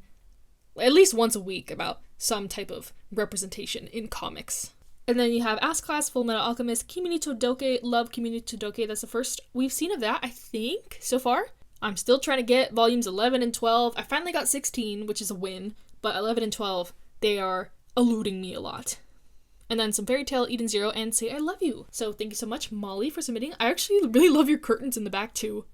at least once a week about some type of representation in comics. And then you have Ass Class, Fullmetal Alchemist, Kimi ni Todoke, love Kimi ni Todoke. That's the first we've seen of that, I think, so far. I'm still trying to get volumes 11 and 12. I finally got 16, which is a win, but 11 and 12, they are eluding me a lot. And then some Fairy Tail, Eden Zero, and Say I Love You. So thank you so much, Molly, for submitting. I actually really love your curtains in the back, too.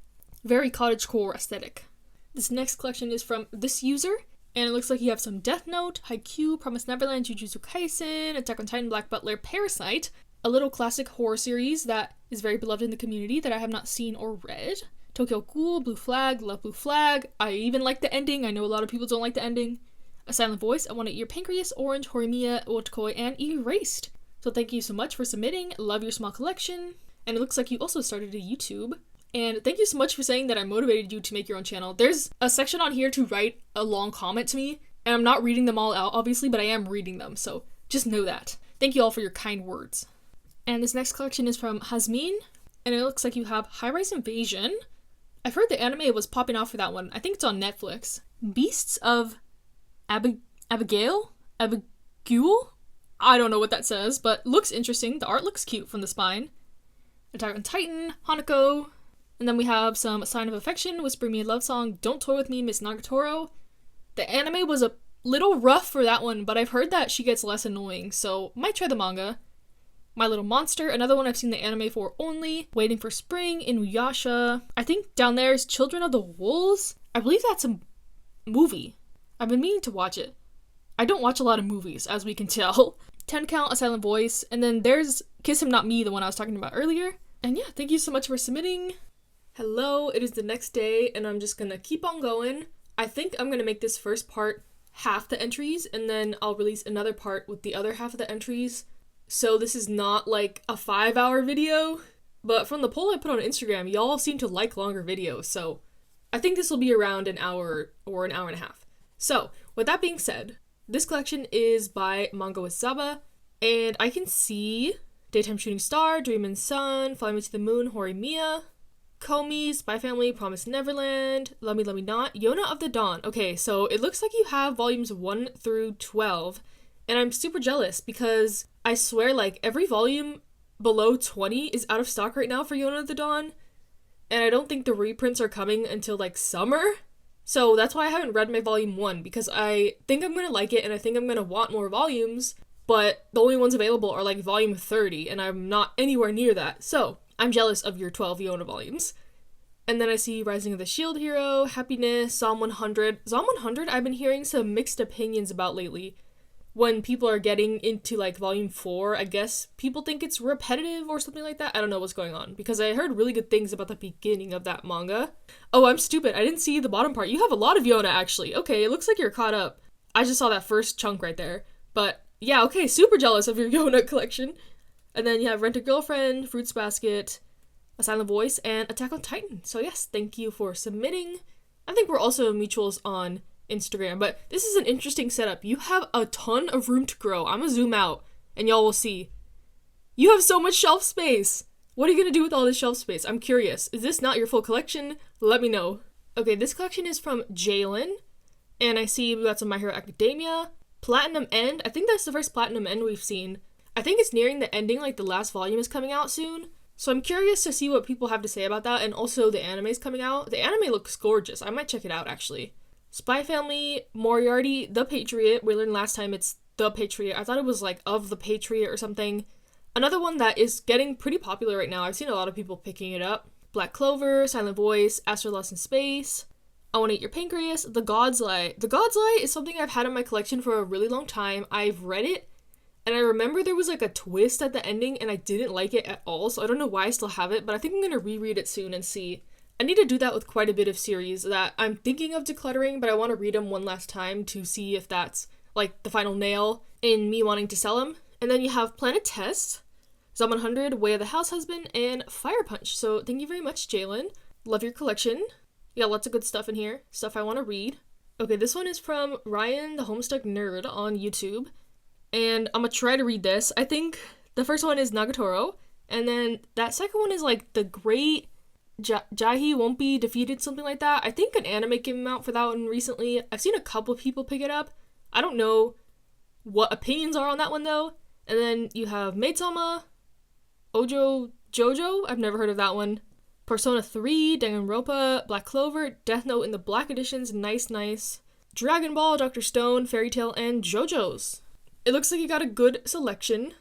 Very cottagecore aesthetic. This next collection is from this user, and it looks like you have some Death Note, Haikyuu, Promised Neverland, Jujutsu Kaisen, Attack on Titan, Black Butler, Parasite, a little classic horror series that is very beloved in the community that I have not seen or read. Tokyo Ghoul, Blue Flag, love Blue Flag. I even like the ending. I know a lot of people don't like the ending. A Silent Voice, I Want to Eat Your Pancreas, Orange, Horimiya, Otakoi, and Erased. So thank you so much for submitting. Love your small collection. And it looks like you also started a YouTube. And thank you so much for saying that I motivated you to make your own channel. There's a section on here to write a long comment to me, and I'm not reading them all out, obviously, but I am reading them, so just know that. Thank you all for your kind words. And this next collection is from Hasmin, and it looks like you have High Rise Invasion. I've heard the anime was popping off for that one. I think it's on Netflix. Beasts of Abigail? I don't know what that says, but looks interesting. The art looks cute from the spine. Attack on Titan, Hanako. And then we have some Sign of Affection, Whisper Me a Love Song, Don't Toy With Me, Miss Nagatoro. The anime was a little rough for that one, but I've heard that she gets less annoying, so might try the manga. My Little Monster, another one I've seen the anime for only. Waiting for Spring, Inuyasha. I think down there is Children of the Wolves. I believe that's a movie. I've been meaning to watch it. I don't watch a lot of movies, as we can tell. 10 Count, A Silent Voice, and then there's Kiss Him Not Me, the one I was talking about earlier. And yeah, thank you so much for submitting. Hello, it is the next day, and I'm just gonna keep on going. I think I'm gonna make this first part half the entries, and then I'll release another part with the other half of the entries. So this is not like a 5-hour video, but from the poll I put on Instagram, y'all seem to like longer videos, so I think this will be around an hour or an hour and a half. So, with that being said, this collection is by Manga with Zaba, and I can see Daytime Shooting Star, Dream and Sun, Fly Me to the Moon, Horimiya, Komi, Spy Family, Promised Neverland, Love Me, Love Me Not, Yona of the Dawn. Okay, so it looks like you have volumes 1 through 12, and I'm super jealous because I swear, like, every volume below 20 is out of stock right now for Yona of the Dawn, and I don't think the reprints are coming until, like, summer. So that's why I haven't read my volume 1, because I think I'm gonna like it, and I think I'm gonna want more volumes, but the only ones available are, like, volume 30, and I'm not anywhere near that. So I'm jealous of your 12 Yona volumes. And then I see Rising of the Shield Hero, Happiness, Psalm 100. Psalm 100 I've been hearing some mixed opinions about lately. When people are getting into, like, volume 4, I guess people think it's repetitive or something like that. I don't know what's going on, because I heard really good things about the beginning of that manga. Oh, I'm stupid. I didn't see the bottom part. You have a lot of Yona, actually. Okay, it looks like you're caught up. I just saw that first chunk right there. But yeah, okay, super jealous of your Yona collection. And then you have Rent a Girlfriend, Fruits Basket, A Silent Voice, and Attack on Titan. So yes, thank you for submitting. I think we're also mutuals on Instagram, but this is an interesting setup. You have a ton of room to grow. I'm gonna zoom out, and y'all will see. You have so much shelf space! What are you gonna do with all this shelf space? I'm curious. Is this not your full collection? Let me know. Okay, this collection is from Jalen, and I see we got some My Hero Academia. Platinum End. I think that's the first Platinum End we've seen. I think it's nearing the ending, like the last volume is coming out soon. So I'm curious to see what people have to say about that, and also the anime's coming out. The anime looks gorgeous. I might check it out, actually. Spy Family, Moriarty, The Patriot. We learned last time it's The Patriot. I thought it was like Of the Patriot or something. Another one that is getting pretty popular right now. I've seen a lot of people picking it up. Black Clover, Silent Voice, Astro Lost in Space, I Want to Eat Your Pancreas, The God's Lie. The God's Lie is something I've had in my collection for a really long time. I've read it, and I remember there was like a twist at the ending, and I didn't like it at all, so I don't know why I still have it, but I think I'm going to reread it soon and see. I need to do that with quite a bit of series that I'm thinking of decluttering, but I want to read them one last time to see if that's, like, the final nail in me wanting to sell them. And then you have Planet Test, Zom 100, Way of the House Husband, and Fire Punch. So thank you very much, Jalen. Love your collection. You got lots of good stuff in here, stuff I want to read. Okay, this one is from Ryan the Homestuck Nerd on YouTube, and I'm gonna try to read this. I think the first one is Nagatoro, and then that second one is, like, The Great Jahi Won't Be Defeated, something like that. I think an anime came out for that one recently. I've seen a couple of people pick it up. I don't know what opinions are on that one, though. And then you have Maid-sama, Ojo Jojo, I've never heard of that one. Persona 3, Danganronpa, Black Clover, Death Note in the Black Editions, nice. Dragon Ball, Dr. Stone, Fairy Tail, and JoJo's. It looks like you got a good selection.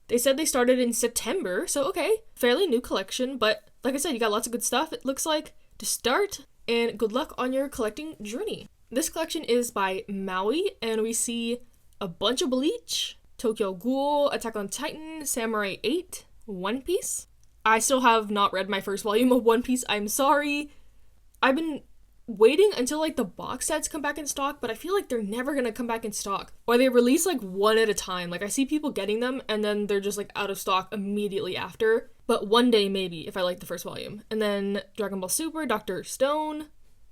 They said they started in September, so okay, fairly new collection, but like I said, you got lots of good stuff, it looks like, to start, and good luck on your collecting journey. This collection is by Maui, and we see a bunch of Bleach, Tokyo Ghoul, Attack on Titan, Samurai 8, One Piece. I still have not read my first volume of One Piece, I'm sorry. I've been waiting until, like, the box sets come back in stock, but I feel like they're never gonna come back in stock. Or they release, like, one at a time. Like, I see people getting them, and then they're just, like, out of stock immediately after. But one day, maybe, if I like the first volume. And then Dragon Ball Super, Dr. Stone,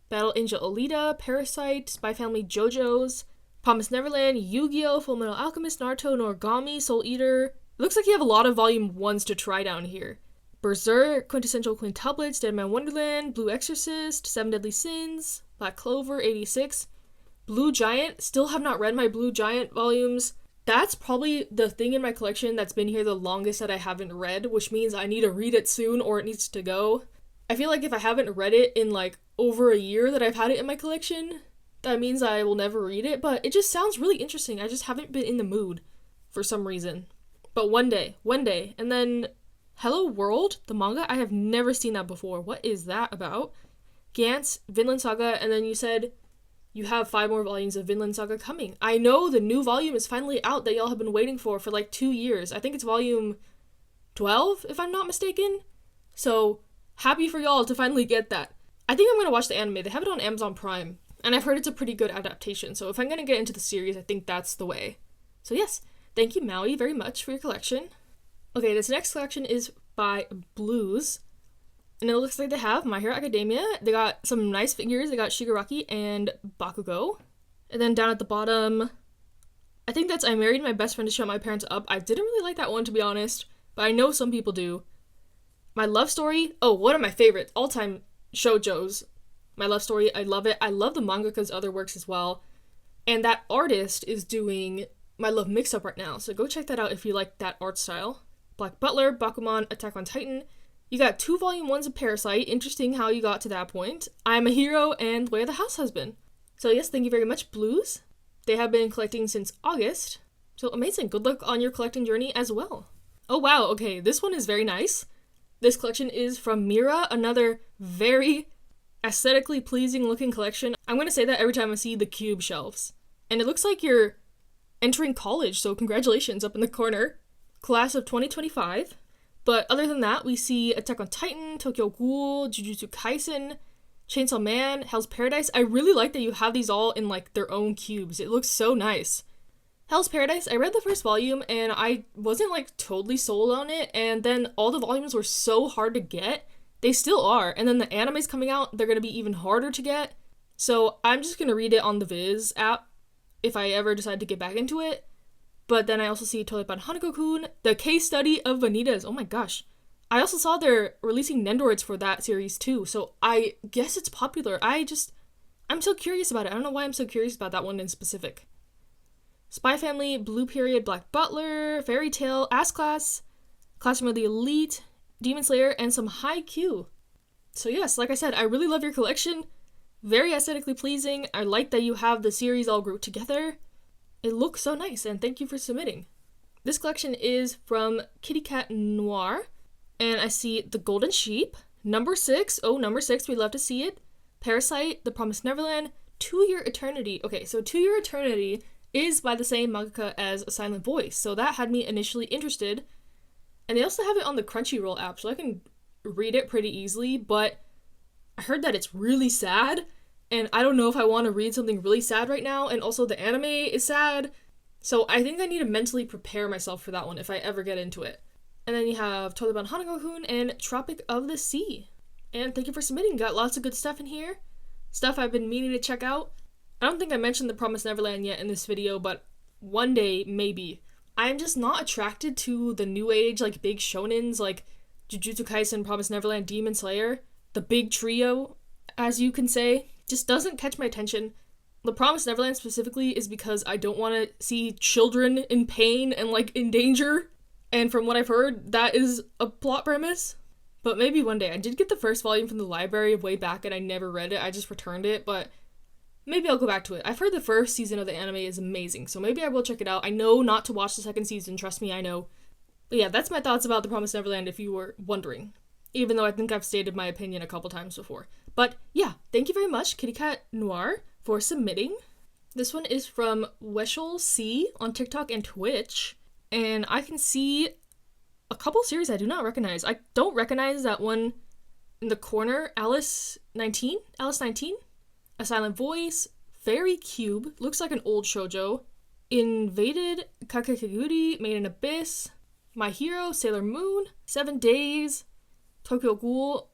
Battle Angel Alita, Parasite, Spy Family JoJo's, Promised Neverland, Yu-Gi-Oh!, Fullmetal Alchemist, Naruto, Noragami, Soul Eater. It looks like you have a lot of volume 1s to try down here. Berserk, Quintessential Quintuplets, Dead Man Wonderland, Blue Exorcist, Seven Deadly Sins, Black Clover, 86. Blue Giant, still have not read my Blue Giant volumes. That's probably the thing in my collection that's been here the longest that I haven't read, which means I need to read it soon or it needs to go. I feel like if I haven't read it in, like, over a year that I've had it in my collection, that means I will never read it, but it just sounds really interesting. I just haven't been in the mood for some reason. But one day. And then Hello World, the manga, I have never seen that before. What is that about? Gantz, Vinland Saga, and then you said you have 5 more volumes of Vinland Saga coming. I know the new volume is finally out that y'all have been waiting for like 2 years. I think it's volume 12, if I'm not mistaken. So, happy for y'all to finally get that. I think I'm gonna watch the anime. They have it on Amazon Prime. And I've heard it's a pretty good adaptation, so if I'm gonna get into the series, I think that's the way. So yes, thank you, Maui, very much for your collection. Okay, this next collection is by Blues, and it looks like they have My Hero Academia. They got some nice figures. They got Shigaraki and Bakugo. And then down at the bottom, I think that's I Married My Best Friend to Shut My Parents Up. I didn't really like that one, to be honest, but I know some people do. My Love Story, one of my favorite all-time shoujos. My Love Story, I love it. I love the mangaka's other works as well. And that artist is doing My Love Mix-Up right now, so go check that out if you like that art style. Black Butler, Bakuman, Attack on Titan. You got 2 volume 1s of Parasite. Interesting how you got to that point. I'm a Hero and Way of the House Husband. So yes, thank you very much, Blues. They have been collecting since August. So amazing. Good luck on your collecting journey as well. Oh wow, okay, this one is very nice. This collection is from Mira, another very aesthetically pleasing looking collection. I'm going to say that every time I see the cube shelves. And it looks like you're entering college, so congratulations up in the corner. Class of 2025. But other than that, we see Attack on Titan, Tokyo Ghoul, Jujutsu Kaisen, Chainsaw Man, Hell's Paradise. I really like that you have these all in like their own cubes. It looks so nice. Hell's Paradise, I read the first volume and I wasn't like totally sold on it, and then all the volumes were so hard to get. They still are, and then the anime's coming out, they're going to be even harder to get. So I'm just going to read it on the Viz app if I ever decide to get back into it. But then I also see Toilepan Hanako-kun, the case study of Vanitas. Oh my gosh. I also saw they're releasing Nendoroids for that series too, so I guess it's popular. I'm so curious about it. I don't know why I'm so curious about that one in specific. Spy Family, Blue Period, Black Butler, Fairy Tail, Classroom of the Elite, Demon Slayer, and some Haikyuu. So yes, like I said, I really love your collection. Very aesthetically pleasing. I like that you have the series all grouped together. It looks so nice, and thank you for submitting. This collection is from Kitty Cat Noir, and I see The Golden Sheep, number 6. Oh, number 6, we love to see it. Parasite, The Promised Neverland, To Your Eternity. Okay, so To Your Eternity is by the same mangaka as A Silent Voice, so that had me initially interested. And they also have it on the Crunchyroll app, so I can read it pretty easily, but I heard that it's really sad, and I don't know if I want to read something really sad right now, and also the anime is sad, so I think I need to mentally prepare myself for that one if I ever get into it. And then you have Toilepan Hanako-kun and Tropic of the Sea. And thank you for submitting. Got lots of good stuff in here. Stuff I've been meaning to check out. I don't think I mentioned The Promised Neverland yet in this video, but one day, maybe. I'm just not attracted to the new age, like, big shonens, like Jujutsu Kaisen, Promised Neverland, Demon Slayer. The big trio, as you can say, just doesn't catch my attention. The Promised Neverland specifically is because I don't want to see children in pain and, like, in danger. And from what I've heard, that is a plot premise. But maybe one day. I did get the first volume from the library way back and I never read it. I just returned it, but maybe I'll go back to it. I've heard the first season of the anime is amazing, so maybe I will check it out. I know not to watch the second season, trust me, I know. But yeah, that's my thoughts about The Promised Neverland if you were wondering. Even though I think I've stated my opinion a couple times before. But yeah, thank you very much, Kitty Cat Noir, for submitting. This one is from Weshel C on TikTok and Twitch. And I can see a couple series I do not recognize. I don't recognize that one in the corner, Alice 19, A Silent Voice, Fairy Cube, looks like an old shoujo, Invaded, Kakekiguri, Made in Abyss, My Hero, Sailor Moon, 7 Days, Tokyo Ghoul,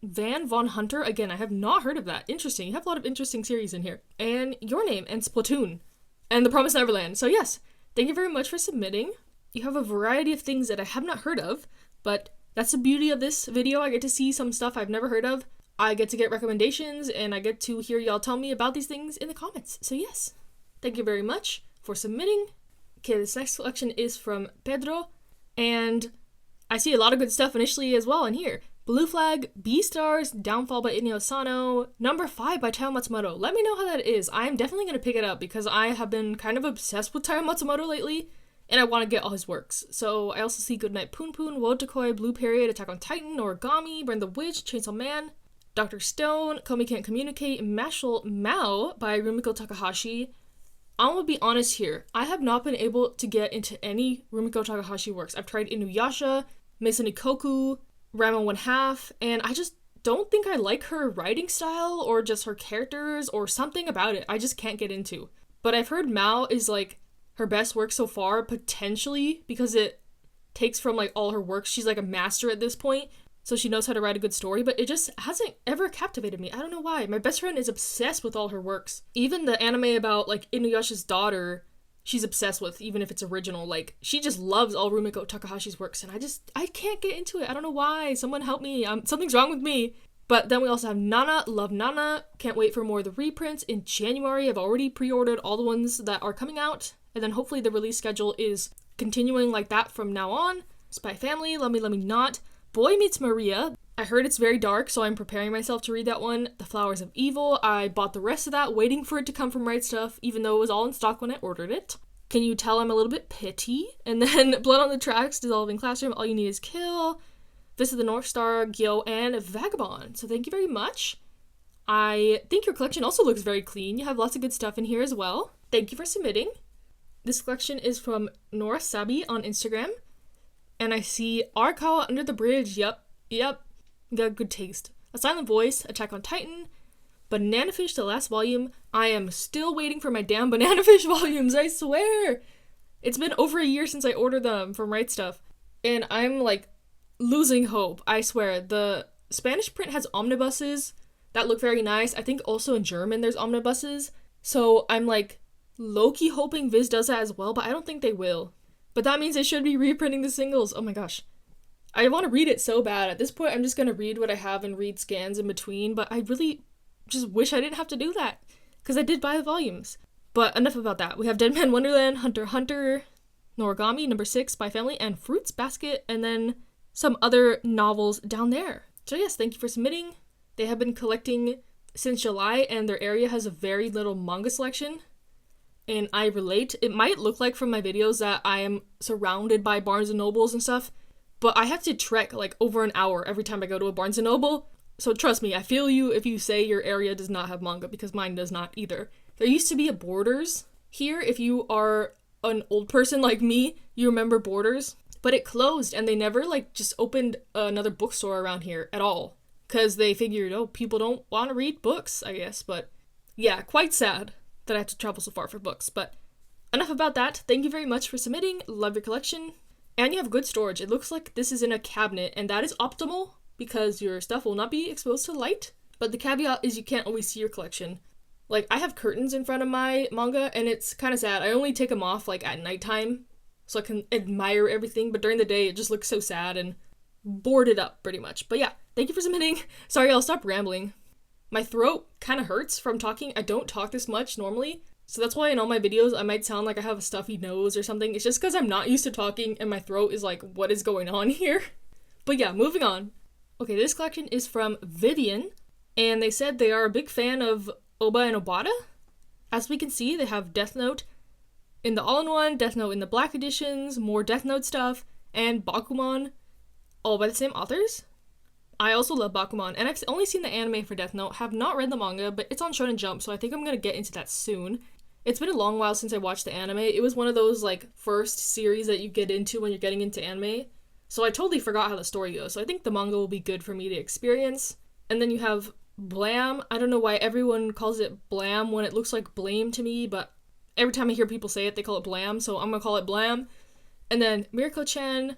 Van Von Hunter. Again, I have not heard of that. Interesting. You have a lot of interesting series in here. And Your Name, and Splatoon, and The Promised Neverland. So yes, thank you very much for submitting. You have a variety of things that I have not heard of, but that's the beauty of this video. I get to see some stuff I've never heard of. I get to get recommendations, and I get to hear y'all tell me about these things in the comments. So yes, thank you very much for submitting. Okay, this next collection is from Pedro, and I see a lot of good stuff initially as well in here. Blue Flag, Beastars, Downfall by Inyo Asano, number 5 by Taiyo Matsumoto. Let me know how that is. I'm definitely going to pick it up because I have been kind of obsessed with Taiyo Matsumoto lately, and I want to get all his works. So I also see Goodnight Poon Poon, Wotakoi, Blue Period, Attack on Titan, Origami, Burn the Witch, Chainsaw Man, Dr. Stone, Komi Can't Communicate, Mashal Mao by Rumiko Takahashi. I'm gonna be honest here. I have not been able to get into any Rumiko Takahashi works. I've tried Inuyasha, Mason Ikoku, Ranma 1/2, and I just don't think I like her writing style or just her characters or something about it. I just can't get into. But I've heard Mao is like her best work so far, potentially, because it takes from like all her works. She's like a master at this point, so she knows how to write a good story, but it just hasn't ever captivated me. I don't know why. My best friend is obsessed with all her works. Even the anime about like Inuyasha's daughter, she's obsessed with, even if it's original. Like, she just loves all Rumiko Takahashi's works, and I can't get into it. I don't know why. Someone help me. Something's wrong with me. But then we also have Nana. Love Nana. Can't wait for more of the reprints in January. I've already pre-ordered all the ones that are coming out, and then hopefully the release schedule is continuing like that from now on. Spy Family, Love Me, Love Me Not. Boy Meets Maria. I heard it's very dark, so I'm preparing myself to read that one. The Flowers of Evil. I bought the rest of that, waiting for it to come from Right Stuff, even though it was all in stock when I ordered it. Can you tell I'm a little bit petty? And then Blood on the Tracks, Dissolving Classroom, All You Need Is Kill, This is the North Star, Gyo, and Vagabond. So thank you very much. I think your collection also looks very clean. You have lots of good stuff in here as well. Thank you for submitting. This collection is from Nora Sabi on Instagram. And I see Arakawa Under the Bridge. Yep. You got good taste. A Silent Voice, Attack on Titan, Banana Fish, the last volume. I am still waiting for my damn Banana Fish volumes, I swear. It's been over a year since I ordered them from Right Stuff. And I'm like losing hope, I swear. The Spanish print has omnibuses that look very nice. I think also in German there's omnibuses. So I'm like low-key hoping Viz does that as well, but I don't think they will. But that means they should be reprinting the singles. Oh my gosh. I want to read it so bad. At this point, I'm just going to read what I have and read scans in between, but I really just wish I didn't have to do that, because I did buy the volumes. But enough about that. We have Dead Man Wonderland, Hunter x Hunter, Noragami, number 6, Spy Family, and Fruits Basket, and then some other novels down there. So yes, thank you for submitting. They have been collecting since July, and their area has a very little manga selection. And I relate. It might look like from my videos that I am surrounded by Barnes & Nobles and stuff, but I have to trek like over an hour every time I go to a Barnes & Noble. So trust me, I feel you if you say your area does not have manga, because mine does not either. There used to be a Borders here. If you are an old person like me, you remember Borders, but it closed, and they never like just opened another bookstore around here at all, because they figured, oh, people don't want to read books, I guess. But yeah, quite sad that I have to travel so far for books. But enough about that. Thank you very much for submitting. Love your collection. And you have good storage. It looks like this is in a cabinet, and that is optimal because your stuff will not be exposed to light. But the caveat is you can't always see your collection. Like, I have curtains in front of my manga, and it's kind of sad. I only take them off like at nighttime so I can admire everything, but during the day it just looks so sad and boarded up pretty much. But yeah, thank you for submitting. Sorry, I'll stop rambling. My throat kind of hurts from talking. I don't talk this much normally, so that's why in all my videos I might sound like I have a stuffy nose or something. It's just because I'm not used to talking and my throat is like, what is going on here? But yeah, moving on. Okay, this collection is from Vivian, and they said they are a big fan of Oba and Obata. As we can see, they have Death Note in the all-in-one, Death Note in the black editions, more Death Note stuff, and Bakuman, all by the same authors. I also love Bakuman, and I've only seen the anime for Death Note, have not read the manga, but it's on Shonen Jump, so I think I'm gonna get into that soon. It's been a long while since I watched the anime. It was one of those, like, first series that you get into when you're getting into anime, so I totally forgot how the story goes, so I think the manga will be good for me to experience. And then you have Blam. I don't know why everyone calls it Blam when it looks like Blame to me, but every time I hear people say it, they call it Blam, so I'm gonna call it Blam. And then Mirko-chan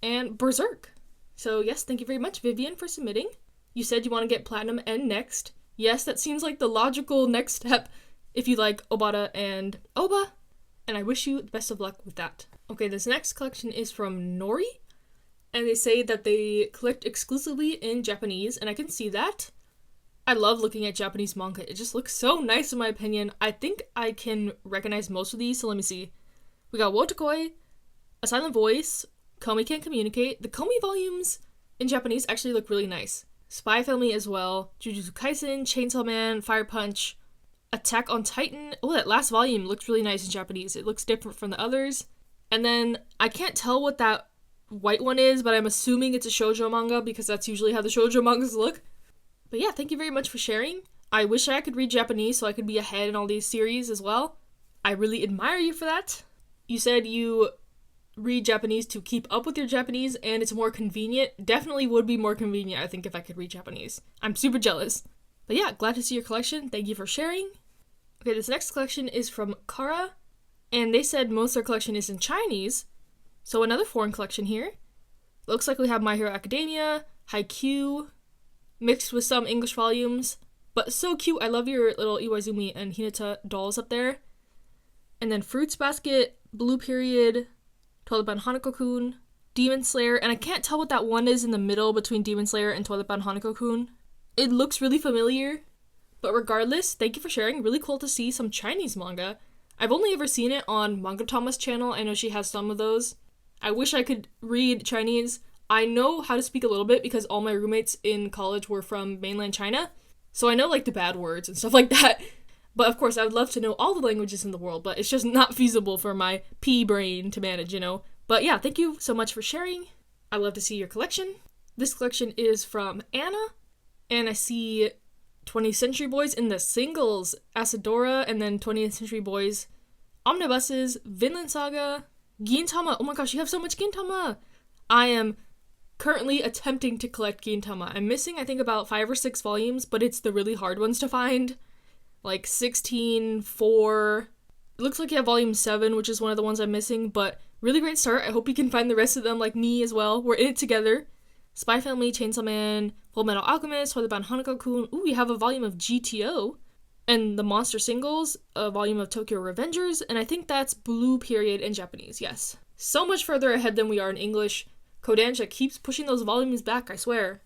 and Berserk. So yes, thank you very much, Vivian, for submitting. You said you want to get Platinum and Next. Yes, that seems like the logical next step if you like Obata and Oba, and I wish you the best of luck with that. Okay, this next collection is from Nori, and they say that they collect exclusively in Japanese, and I can see that. I love looking at Japanese manga. It just looks so nice in my opinion. I think I can recognize most of these, so let me see. We got Wotakoi, A Silent Voice, Komi Can't Communicate. The Komi volumes in Japanese actually look really nice. Spy Family as well. Jujutsu Kaisen, Chainsaw Man, Fire Punch, Attack on Titan. Oh, that last volume looks really nice in Japanese. It looks different from the others. And then I can't tell what that white one is, but I'm assuming it's a shoujo manga because that's usually how the shoujo mangas look. But yeah, thank you very much for sharing. I wish I could read Japanese so I could be ahead in all these series as well. I really admire you for that. You said you read Japanese to keep up with your Japanese, and it's more convenient. Definitely would be more convenient, I think, if I could read Japanese. I'm super jealous. But yeah, glad to see your collection. Thank you for sharing. Okay, this next collection is from Kara, and they said most of their collection is in Chinese. So another foreign collection here. Looks like we have My Hero Academia, Haikyuu, mixed with some English volumes. But so cute. I love your little Iwaizumi and Hinata dolls up there. And then Fruits Basket, Blue Period, 12 Bound Hanako-kun, Demon Slayer, and I can't tell what that one is in the middle between Demon Slayer and 12 Bound Hanako-kun. It looks really familiar, but regardless, thank you for sharing. Really cool to see some Chinese manga. I've only ever seen it on Manga Tama's channel. I know she has some of those. I wish I could read Chinese. I know how to speak a little bit because all my roommates in college were from mainland China, so I know like the bad words and stuff like that. But of course, I would love to know all the languages in the world, but it's just not feasible for my pea brain to manage, you know? But yeah, thank you so much for sharing. I love to see your collection. This collection is from Anna, and I see 20th Century Boys in the singles, Asadora, and then 20th Century Boys omnibuses, Vinland Saga, Gintama. Oh my gosh, you have so much Gintama! I am currently attempting to collect Gintama. I'm missing, I think, about 5 or 6 volumes, but it's the really hard ones to find. Like 16, 4. It looks like you have volume 7, which is one of the ones I'm missing, but really great start. I hope you can find the rest of them like me as well. We're in it together. Spy Family, Chainsaw Man, Full Metal Alchemist, Holy Bound Hanako-kun. Ooh, we have a volume of GTO. And the Monster Singles, a volume of Tokyo Revengers, and I think that's Blue Period in Japanese, yes. So much further ahead than we are in English. Kodansha keeps pushing those volumes back, I swear.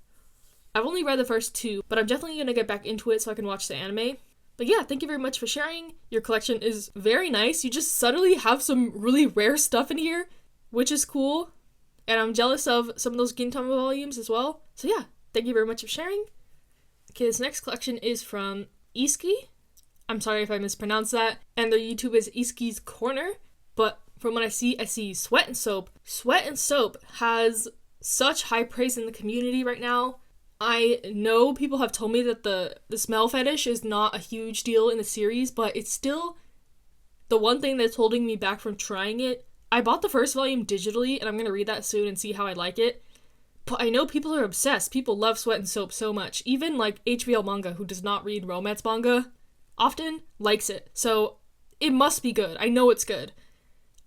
I've only read the first 2, but I'm definitely gonna get back into it so I can watch the anime. But yeah, thank you very much for sharing. Your collection is very nice. You just suddenly have some really rare stuff in here, which is cool. And I'm jealous of some of those Gintama volumes as well. So yeah, thank you very much for sharing. Okay, this next collection is from Iski. I'm sorry if I mispronounced that. And their YouTube is Iski's Corner. But from what I see Sweat and Soap. Sweat and Soap has such high praise in the community right now. I know people have told me that the smell fetish is not a huge deal in the series, but it's still the one thing that's holding me back from trying it. I bought the first volume digitally, and I'm going to read that soon and see how I like it. But I know people are obsessed. People love Sweat and Soap so much. Even, like, HBL Manga, who does not read romance manga often, likes it. So, it must be good. I know it's good.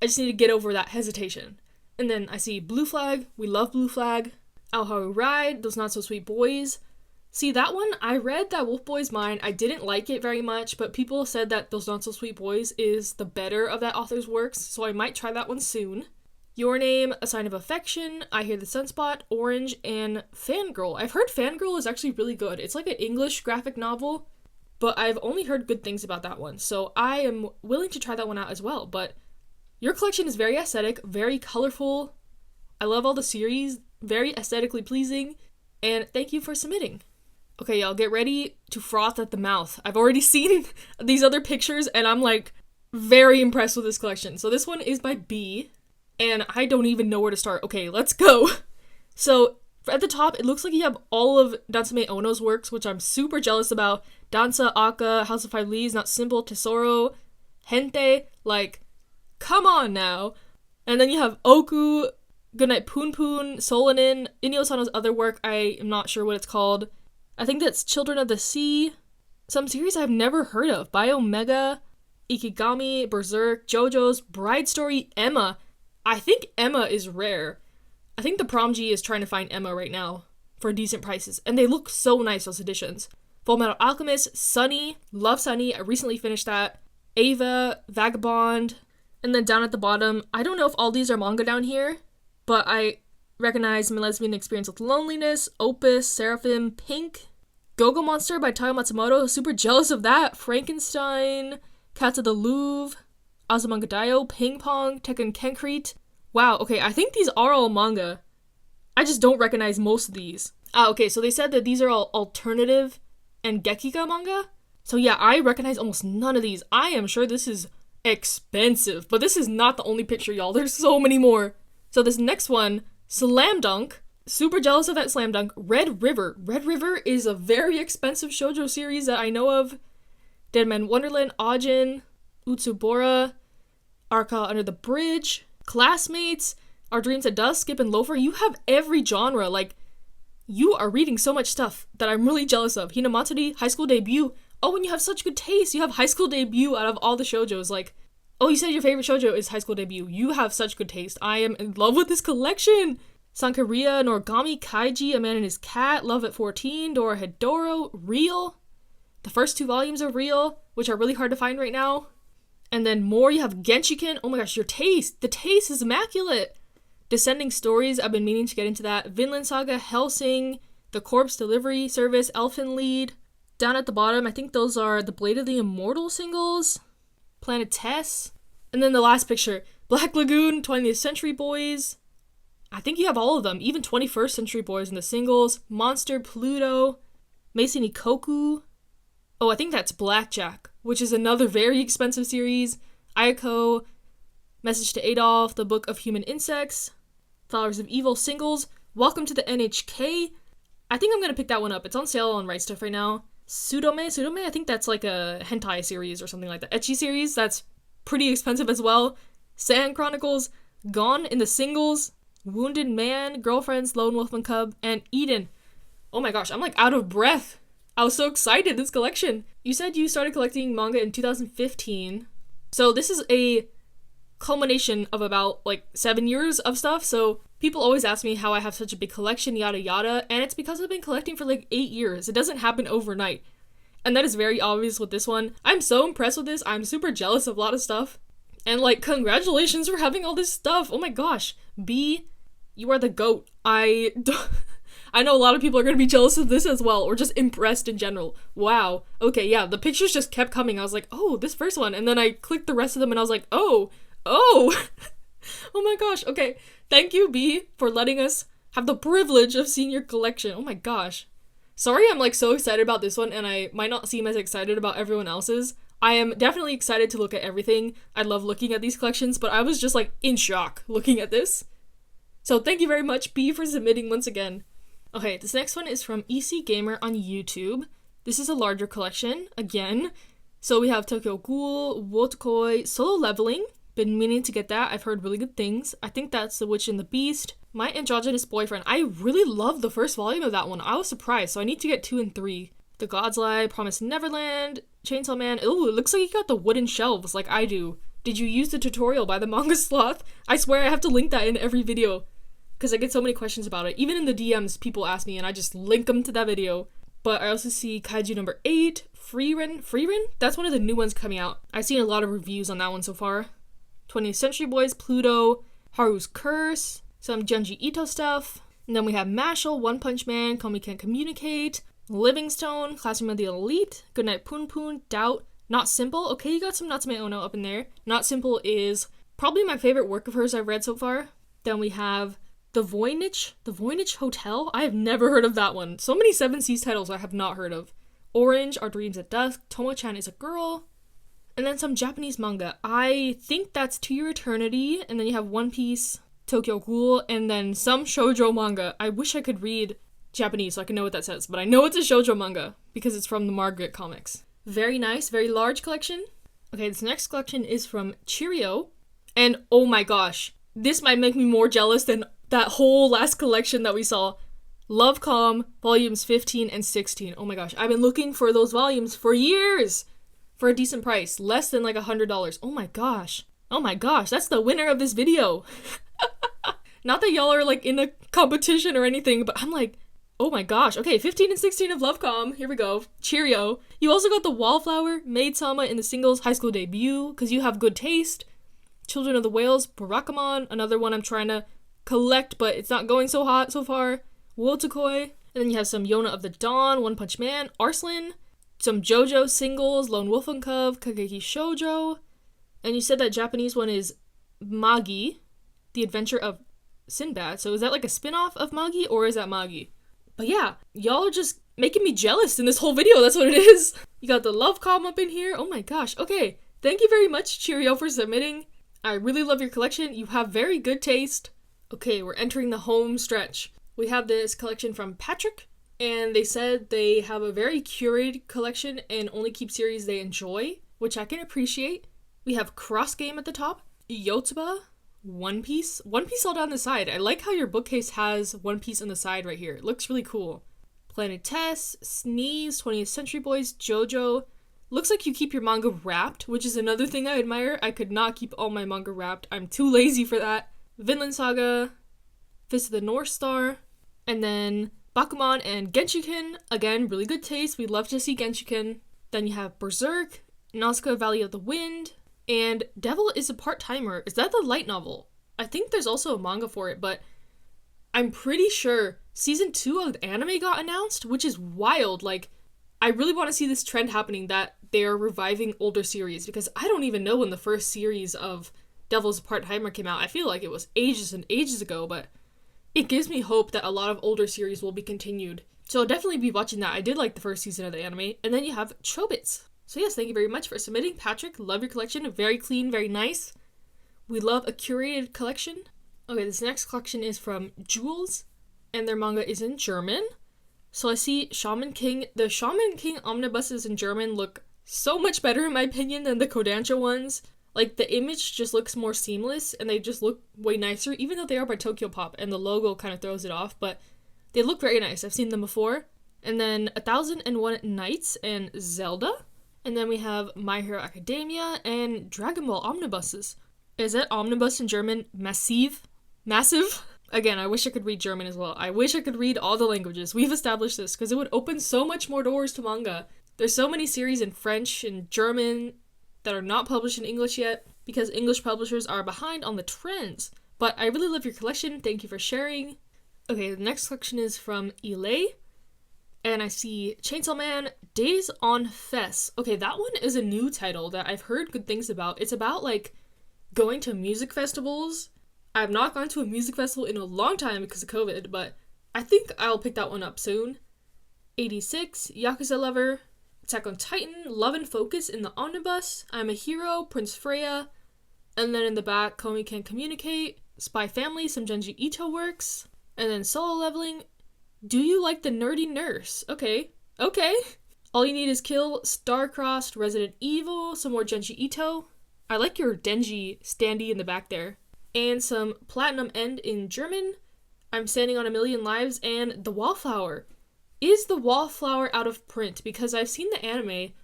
I just need to get over that hesitation. And then I see Blue Flag. We love Blue Flag. Aoharu Ride, Those Not So Sweet Boys. See, that one, I read that Wolf Boy's Mine. I didn't like it very much, but people said that Those Not So Sweet Boys is the better of that author's works, so I might try that one soon. Your Name, A Sign of Affection, I Hear the Sunspot, Orange, and Fangirl. I've heard Fangirl is actually really good. It's like an English graphic novel, but I've only heard good things about that one, so I am willing to try that one out as well. But your collection is very aesthetic, very colorful. I love all the series. Very aesthetically pleasing, and thank you for submitting. Okay, y'all, get ready to froth at the mouth. I've already seen these other pictures, and I'm, like, very impressed with this collection. So this one is by B, and I don't even know where to start. Okay, let's go. So, at the top, it looks like you have all of Natsume Ono's works, which I'm super jealous about. Dansa, Aka, House of Five Leaves, Not Simple, Tesoro, Hente, like, come on now. And then you have Oku, Goodnight Poon Poon, Solanin, Inyo Sano's other work, I am not sure what it's called. I think that's Children of the Sea. Some series I've never heard of. Biomega, Ikigami, Berserk, JoJo's, Bride Story, Emma. I think Emma is rare. I think the Prom G is trying to find Emma right now for decent prices. And they look so nice, those editions. Full Metal Alchemist, Sunny, love Sunny, I recently finished that. Ava, Vagabond. And then down at the bottom, I don't know if all these are manga down here, but I recognize My Lesbian Experience with Loneliness, Opus, Seraphim, Pink, Go-Go Monster by Tao Matsumoto, super jealous of that, Frankenstein, Cats of the Louvre, Azumanga Daioh, Ping Pong, Tekken Concrete. Wow, okay, I think these are all manga. I just don't recognize most of these. Okay, so they said that these are all alternative and Gekiga manga. So yeah, I recognize almost none of these. I am sure this is expensive, but this is not the only picture, y'all. There's so many more. So this next one, Slam Dunk, super jealous of that Slam Dunk. Red River. Red River is a very expensive shoujo series that I know of. Dead Man Wonderland, Ajin, Utsubora, Arca Under the Bridge, Classmates, Our Dreams at Dusk, Skip and Loafer. You have every genre. Like, you are reading so much stuff that I'm really jealous of. Hinamatsuri, High School Debut. Oh, and you have such good taste. You have High School Debut out of all the shoujos. Like, oh, you said your favorite shoujo is High School Debut. You have such good taste. I am in love with this collection. Sankaria, Noragami, Kaiji, A Man and His Cat, Love at 14, Dora Hedoro, Real. The first 2 volumes of Real, which are really hard to find right now. And then more, you have Genshiken. Oh my gosh, your taste. The taste is immaculate. Descending Stories, I've been meaning to get into that. Vinland Saga, Hellsing, The Corpse Delivery Service, Elfen Lied. Down at the bottom, I think those are the Blade of the Immortal singles. Planet Tess. And then the last picture, Black Lagoon, 20th Century Boys. I think you have all of them, even 21st Century Boys in the singles. Monster, Pluto, Mason Ikoku. Oh, I think that's Blackjack, which is another very expensive series. Ayako, Message to Adolf, The Book of Human Insects, Flowers of Evil singles, Welcome to the NHK. I think I'm going to pick that one up. It's on sale on Right Stuff right now. Sudome, I think that's like a hentai series or something like that. Ecchi series, that's pretty expensive as well. Sand Chronicles, Gone in the singles, Wounded Man, Girlfriends, Lone Wolfman Cub, and Eden. Oh my gosh, I'm like out of breath. I was so excited, this collection. You said you started collecting manga in 2015. So this is a culmination of about like 7 years of stuff. So people always ask me how I have such a big collection, yada yada. And it's because I've been collecting for like 8 years. It doesn't happen overnight. And that is very obvious with this one. I'm so impressed with this. I'm super jealous of a lot of stuff. And like, congratulations for having all this stuff. Oh my gosh. B, you are the GOAT. I know a lot of people are going to be jealous of this as well, or just impressed in general. Wow. Okay, yeah, the pictures just kept coming. I was like, oh, this first one. And then I clicked the rest of them and I was like, oh. Oh my gosh. Okay, thank you, B, for letting us have the privilege of seeing your collection. Oh my gosh. Sorry I'm like so excited about this one and I might not seem as excited about everyone else's. I am definitely excited to look at everything. I love looking at these collections, but I was just like in shock looking at this. So thank you very much, B, for submitting once again. Okay, this next one is from EC Gamer on YouTube. This is a larger collection, again. So we have Tokyo Ghoul, Wotakoi, Solo Leveling. Been meaning to get that. I've heard really good things. I think that's The Witch and the Beast. My Androgynous Boyfriend. I really loved the first volume of that one. I was surprised, so I need to get 2 and 3. The God's Lie, Promised Neverland, Chainsaw Man. Ooh, it looks like you got the wooden shelves like I do. Did you use the tutorial by the Manga Sloth? I swear I have to link that in every video, because I get so many questions about it. Even in the DMs, people ask me, and I just link them to that video. But I also see Kaiju number 8, Freerin? That's one of the new ones coming out. I've seen a lot of reviews on that one so far. 20th Century Boys, Pluto, Haru's Curse, some Junji Ito stuff. And then we have Mashal, One Punch Man, Komi Can't Communicate, Livingstone, Classroom of the Elite, Goodnight Poon Poon, Doubt, Not Simple. Okay, you got some Natsume Ono up in there. Not Simple is probably my favorite work of hers I've read so far. Then we have The Voynich Hotel. I have never heard of that one. So many Seven Seas titles I have not heard of. Orange, Our Dreams at Dusk, Tomo-chan is a Girl. And then some Japanese manga. I think that's To Your Eternity. And then you have One Piece, Tokyo Ghoul, and then some shoujo manga. I wish I could read Japanese so I can know what that says. But I know it's a shoujo manga because it's from the Margaret comics. Very nice, very large collection. Okay, this next collection is from Cheerio. And oh my gosh, this might make me more jealous than that whole last collection that we saw. Love Calm, volumes 15 and 16. Oh my gosh, I've been looking for those volumes for years for a decent price, less than like $100. Oh my gosh, that's the winner of this video. Not that y'all are like in a competition or anything, but I'm like, oh my gosh. Okay, 15 and 16 of Love Calm. Here we go. Cheerio. You also got the Wallflower, Maid Sama in the singles, High School Debut, because you have good taste. Children of the Whales, Barakamon, another one I'm trying to collect, but it's not going so hot so far. Wotakoi. And then you have some Yona of the Dawn, One Punch Man, Arslan, some JoJo singles, Lone Wolf and Cub, Kageki Shoujo. And you said that Japanese one is Magi, The Adventure of Sinbad. So is that like a spin-off of Magi, or is that Magi? But yeah, y'all are just making me jealous in this whole video. That's what it is. You got the Love Calm up in here. Oh my gosh. Okay, thank you very much, Cheerio, for submitting. I really love your collection. You have very good taste. Okay, we're entering the home stretch. We have this collection from Patrick, and they said they have a very curated collection and only keep series they enjoy, which I can appreciate. We have Cross Game at the top, Yotsuba, One Piece. One Piece all down the side. I like how your bookcase has One Piece on the side right here. It looks really cool. Planet Tess, Sneeze, 20th Century Boys, JoJo. Looks like you keep your manga wrapped, which is another thing I admire. I could not keep all my manga wrapped. I'm too lazy for that. Vinland Saga, Fist of the North Star, and then Bakuman and Genshiken. Again, really good taste. We'd love to see Genshiken. Then you have Berserk, Nausicaa Valley of the Wind, and Devil is a Part-Timer. Is that the light novel? I think there's also a manga for it, but I'm pretty sure season 2 of the anime got announced, which is wild. Like, I really want to see this trend happening that they are reviving older series, because I don't even know when the first series of Devil's Part-Timer came out. I feel like it was ages and ages ago, but it gives me hope that a lot of older series will be continued. So I'll definitely be watching that. I did like the first season of the anime. And then you have Chobits. So yes, thank you very much for submitting. Patrick, love your collection. Very clean, very nice. We love a curated collection. Okay, this next collection is from Jules, and their manga is in German. So I see Shaman King. The Shaman King omnibuses in German look so much better in my opinion than the Kodansha ones. Like, the image just looks more seamless, and they just look way nicer, even though they are by Tokyo Pop, and the logo kind of throws it off, but they look very nice. I've seen them before. And then 1001 Nights and Zelda. And then we have My Hero Academia and Dragon Ball omnibuses. Is that omnibus in German massive? Massive? Again, I wish I could read German as well. I wish I could read all the languages. We've established this, because it would open so much more doors to manga. There's so many series in French and German that are not published in English yet, because English publishers are behind on the trends. But I really love your collection. Thank you for sharing. Okay, the next collection is from Ile, and I see Chainsaw Man, Days on Fest. Okay, that one is a new title that I've heard good things about. It's about, like, going to music festivals. I've not gone to a music festival in a long time because of COVID, but I think I'll pick that one up soon. 86, Yakuza Lover, Attack on Titan, Love and Focus in the Omnibus, I'm a Hero, Prince Freya, and then in the back, Komi Can Communicate, Spy Family, some Genji Ito works, and then Solo Leveling. Do you like the nerdy nurse? Okay. All You Need Is Kill, Star-Crossed, Resident Evil, some more Genji Ito. I like your Denji standee in the back there. And some Platinum End in German, I'm Standing on a Million Lives, and The Wallflower. Is The Wallflower out of print? Because I've seen the anime,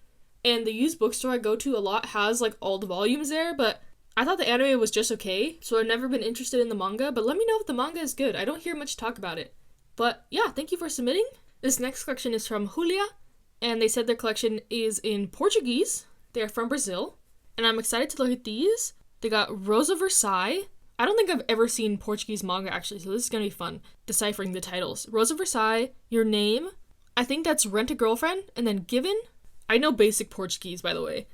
and the used bookstore I go to a lot has, like, all the volumes there, but I thought the anime was just okay, so I've never been interested in the manga, but let me know if the manga is good. I don't hear much talk about it. But yeah, thank you for submitting. This next collection is from Julia, and they said their collection is in Portuguese. They're from Brazil, and I'm excited to look at these. They got Rosa Versailles. I don't think I've ever seen Portuguese manga, actually, so this is gonna be fun, deciphering the titles. Rosa Versailles, Your Name, I think that's Rent a Girlfriend, and then Given. I know basic Portuguese, by the way,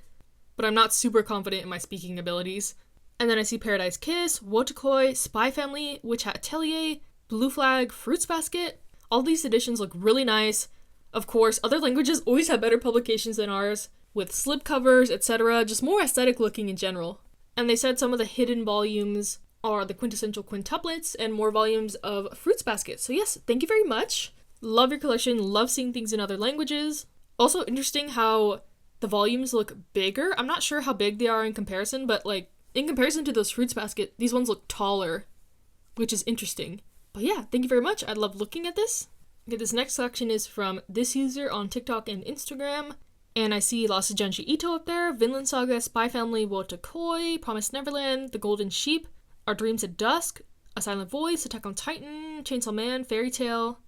but I'm not super confident in my speaking abilities. And then I see Paradise Kiss, Wotakoi, Spy Family, Witch Hat Atelier, Blue Flag, Fruits Basket. All these editions look really nice. Of course, other languages always have better publications than ours, with slipcovers, etc., just more aesthetic looking in general. And they said some of the hidden volumes are the quintessential quintuplets and more volumes of Fruits Basket. So yes, thank you very much. Love your collection, love seeing things in other languages. Also interesting how the volumes look bigger. I'm not sure how big they are in comparison, but like in comparison to those Fruits Basket, these ones look taller, which is interesting. But yeah, thank you very much. I love looking at this. Okay, this next section is from this user on TikTok and Instagram. And I see lots of Genji Ito up there, Vinland Saga, Spy Family, Wotakoi, Promised Neverland, The Golden Sheep, Our Dreams at Dusk, A Silent Voice, Attack on Titan, Chainsaw Man, Fairy Tail,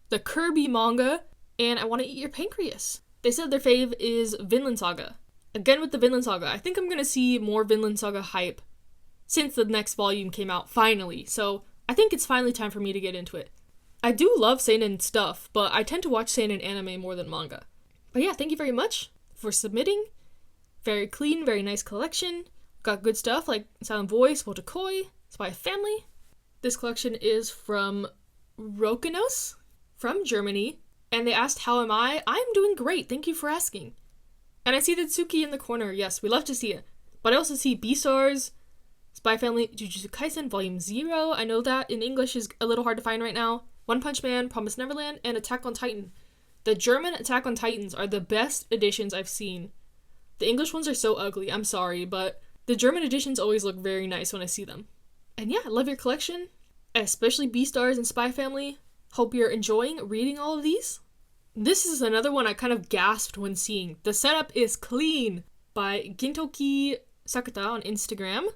the Kirby manga, and I Want to Eat Your Pancreas. They said their fave is Vinland Saga. Again with the Vinland Saga, I think I'm gonna see more Vinland Saga hype since the next volume came out, finally. So I think it's finally time for me to get into it. I do love seinen stuff, but I tend to watch seinen anime more than manga. But yeah, thank you very much for submitting. Very clean, very nice collection. Got good stuff like Silent Voice, Wotakoi, Spy Family. This collection is from Rokinos from Germany, and they asked, how am I? I'm doing great, thank you for asking. And I see the Tsuki in the corner, yes, we love to see it. But I also see Beastars, Spy Family, Jujutsu Kaisen Volume 0, I know that in English is a little hard to find right now, One Punch Man, Promised Neverland, and Attack on Titan. The German Attack on Titans are the best editions I've seen. The English ones are so ugly, I'm sorry, but the German editions always look very nice when I see them. And yeah, I love your collection, especially Beastars and Spy Family. Hope you're enjoying reading all of these. This is another one I kind of gasped when seeing. The Setup is Clean by Gintoki Sakuta on Instagram.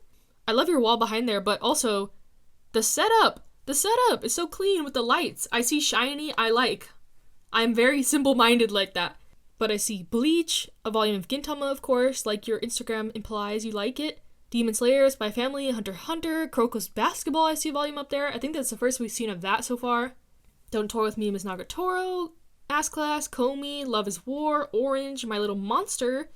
I love your wall behind there, but also the setup is so clean with the lights. I see shiny, I like. I'm very simple-minded like that. But I see Bleach, a volume of Gintama, of course, like your Instagram implies you like it. Demon Slayer, Spy Family, Hunter x Hunter, Kuroko's Basketball, I see a volume up there. I think that's the first we've seen of that so far. Don't Tour With Me, Ms. Nagatoro, Ass Class, Komi, Love is War, Orange, My Little Monster,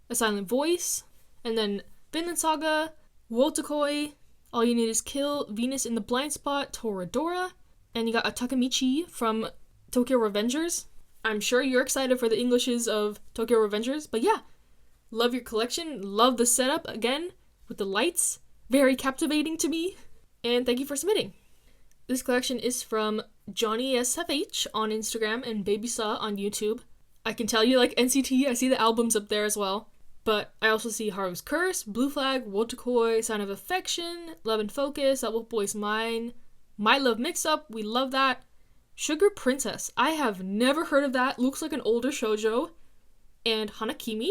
A Silent Voice, and then Vinland Saga, Wotakoi, All You Need Is Kill, Venus in the Blind Spot, Toradora, and you got a Takamichi from Tokyo Revengers. I'm sure you're excited for the Englishes of Tokyo Revengers, but yeah, love your collection, love the setup, again, with the lights, very captivating to me, and thank you for submitting. This collection is from Johnny SFH on Instagram and Baby Saw on YouTube. I can tell you like NCT, I see the albums up there as well. But I also see Haru's Curse, Blue Flag, Wotakoi, Sign of Affection, Love and Focus, That Wolf Boy's Mine, My Love Mix-Up, we love that. Sugar Princess, I have never heard of that, looks like an older shoujo. And Hanakimi.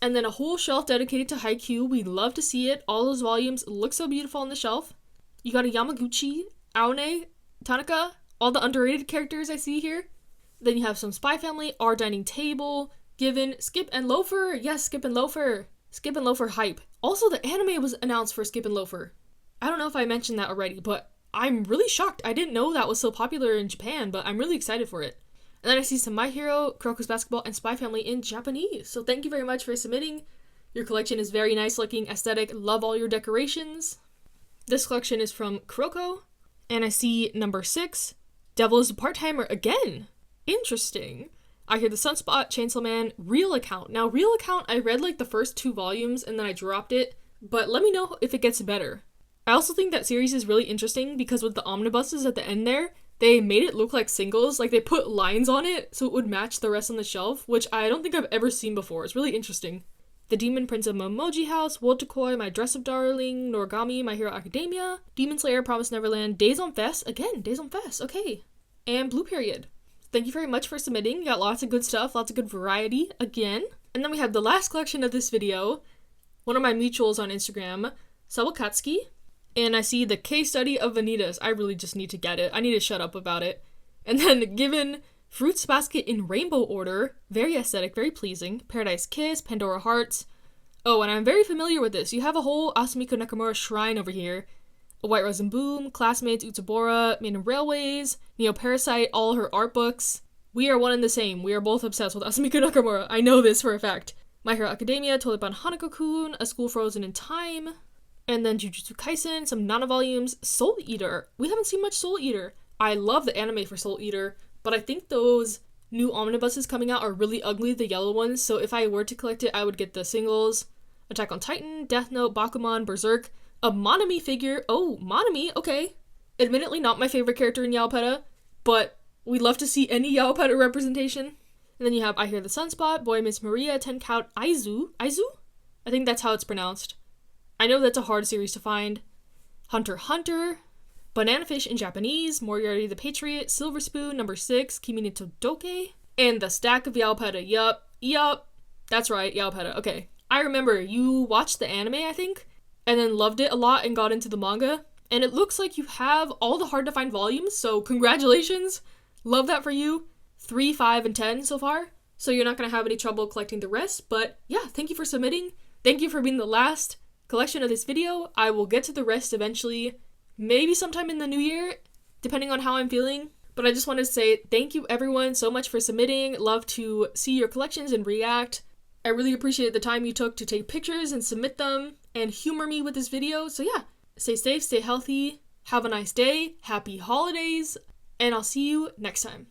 And then a whole shelf dedicated to Haikyuu, we love to see it. All those volumes look so beautiful on the shelf. You got a Yamaguchi, Aone, Tanaka, all the underrated characters I see here. Then you have some Spy Family, Our Dining Table, Given, Skip and Loafer. Yes, Skip and Loafer. Skip and Loafer hype. Also, the anime was announced for Skip and Loafer. I don't know if I mentioned that already, but I'm really shocked. I didn't know that was so popular in Japan, but I'm really excited for it. And then I see some My Hero, Kuroko's Basketball, and Spy Family in Japanese. So thank you very much for submitting. Your collection is very nice looking, aesthetic. Love all your decorations. This collection is from Kuroko. And I see number 6, Devil is a Part-Timer again. Interesting. I hear the Sunspot, Chainsaw Man, Real Account. Now, Real Account, I read like the first 2 volumes and then I dropped it, but let me know if it gets better. I also think that series is really interesting because with the omnibuses at the end there, they made it look like singles, like they put lines on it so it would match the rest on the shelf, which I don't think I've ever seen before. It's really interesting. The Demon Prince of Momoji House, Wotakoi, My Dress of Darling, Noragami, My Hero Academia, Demon Slayer, Promised Neverland, Days on Fest, again, Days on Fest, okay. And Blue Period. Thank you very much for submitting. You got lots of good stuff, lots of good variety, again. And then we have the last collection of this video, one of my mutuals on Instagram, Sawakatsuki. And I see the case study of Vanitas. I really just need to get it. I need to shut up about it. And then Given, Fruits Basket in rainbow order, very aesthetic, very pleasing. Paradise Kiss, Pandora Hearts. Oh, and I'm very familiar with this. You have a whole Asumiko Nakamura shrine over here. A White Rose and Boom, Classmates, Utsubora, Maiden Railways, Neo Parasite, all her art books. We are one and the same. We are both obsessed with Asumiko Nakamura. I know this for a fact. My Hero Academia, Toileban Hanako-kun, A School Frozen in Time, and then Jujutsu Kaisen, some Nana volumes, Soul Eater. We haven't seen much Soul Eater. I love the anime for Soul Eater, but I think those new omnibuses coming out are really ugly, the yellow ones, so if I were to collect it, I would get the singles. Attack on Titan, Death Note, Bakuman, Berserk, a Monami figure. Oh, Monami, okay. Admittedly not my favorite character in Yaopeta, but we love to see any Yaopeta representation. And then you have I Hear the Sunspot, Boy Miss Maria, 10 Count, Aizu? I think that's how it's pronounced. I know that's a hard series to find. Hunter x Hunter, Banana Fish in Japanese, Moriarty the Patriot, Silver Spoon, number 6, Kimi ni Todoke, and the stack of Yaopeta. Yup. That's right, Yaopeta. Okay. I remember you watched the anime, I think, and then loved it a lot and got into the manga. And it looks like you have all the hard to find volumes, so congratulations. Love that for you. 3, 5, and 10 so far. So you're not going to have any trouble collecting the rest. But yeah, thank you for submitting. Thank you for being the last collection of this video. I will get to the rest eventually. Maybe sometime in the new year, depending on how I'm feeling. But I just wanted to say thank you everyone so much for submitting. Love to see your collections and react. I really appreciate the time you took to take pictures and submit them and humor me with this video. So yeah, stay safe, stay healthy, have a nice day, happy holidays, and I'll see you next time.